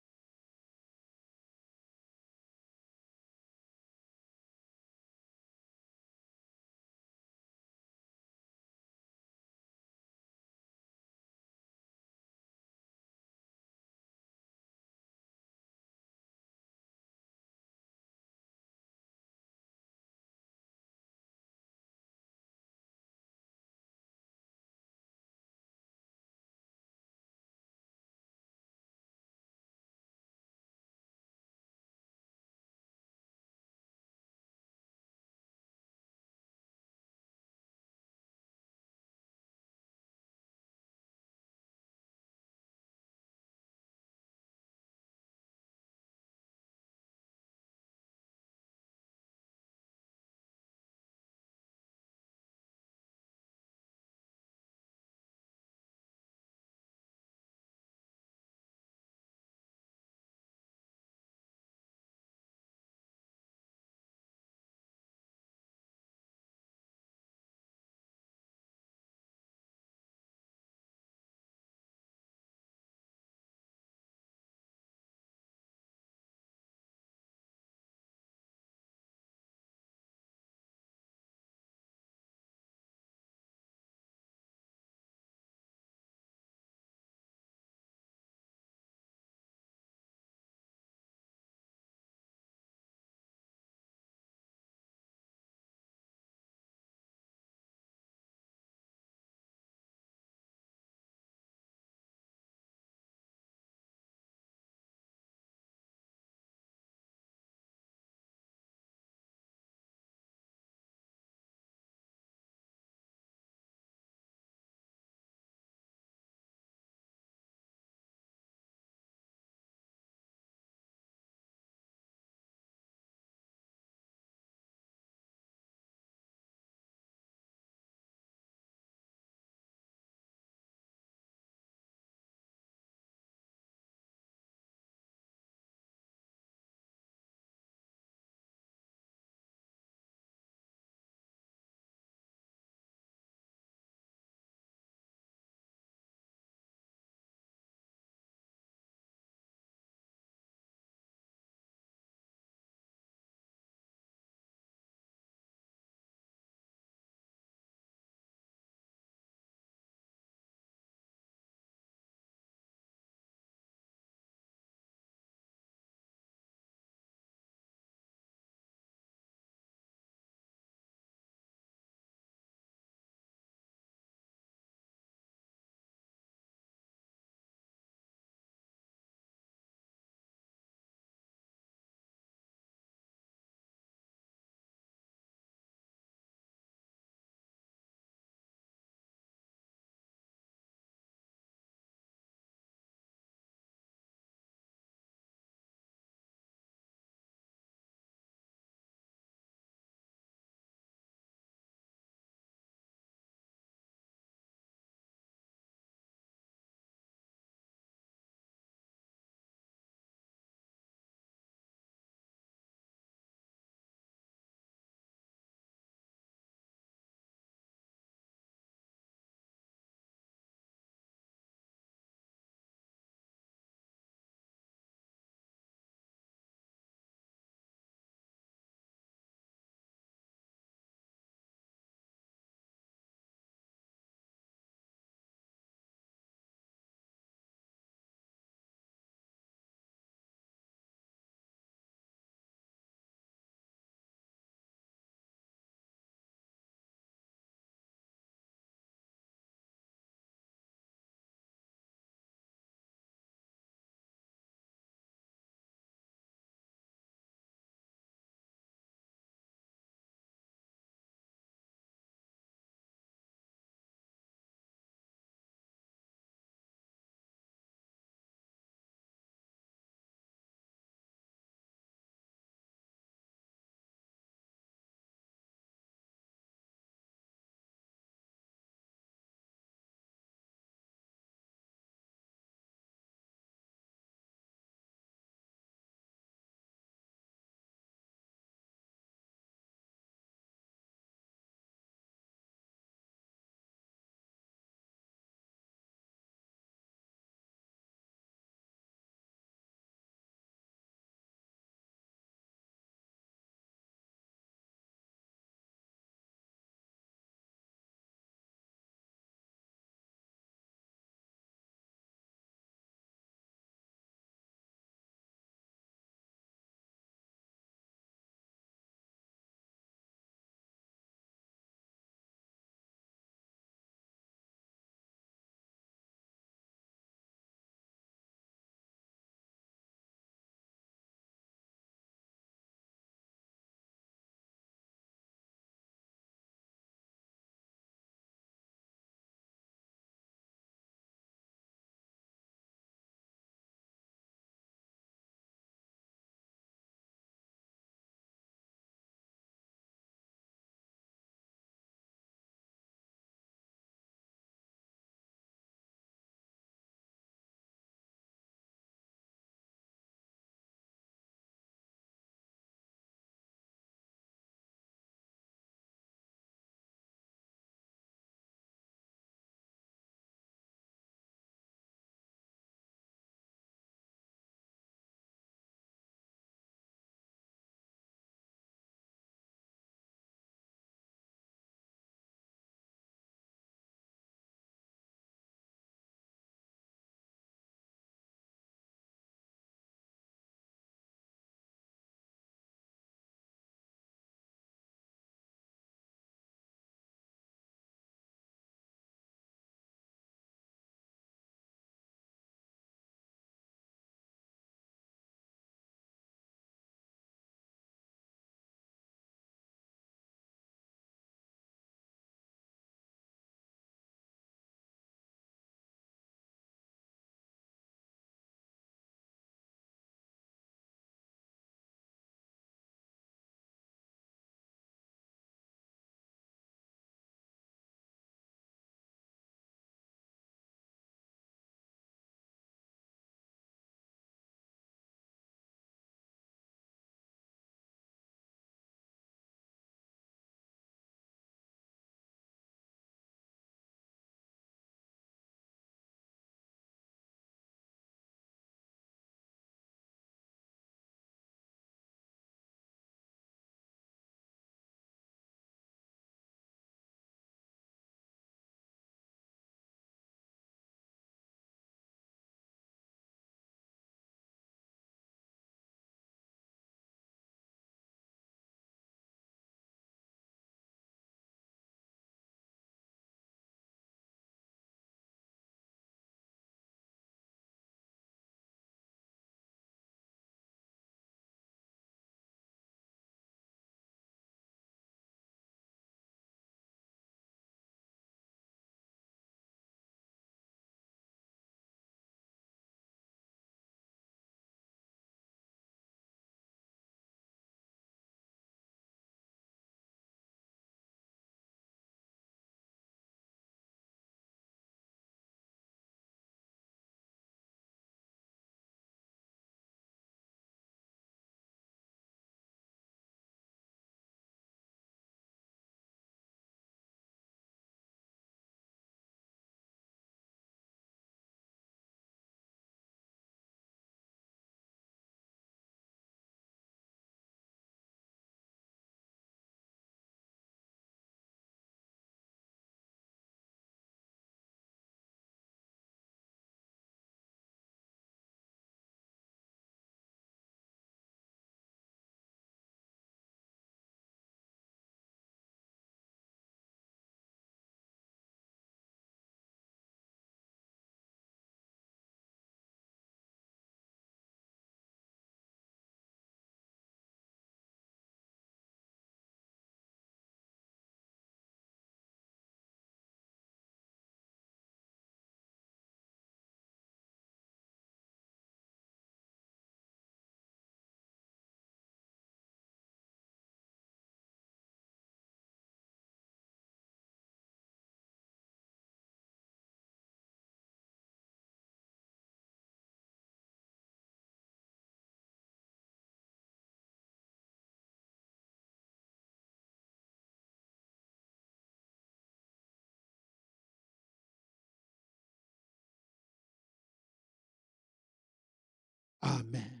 Amen.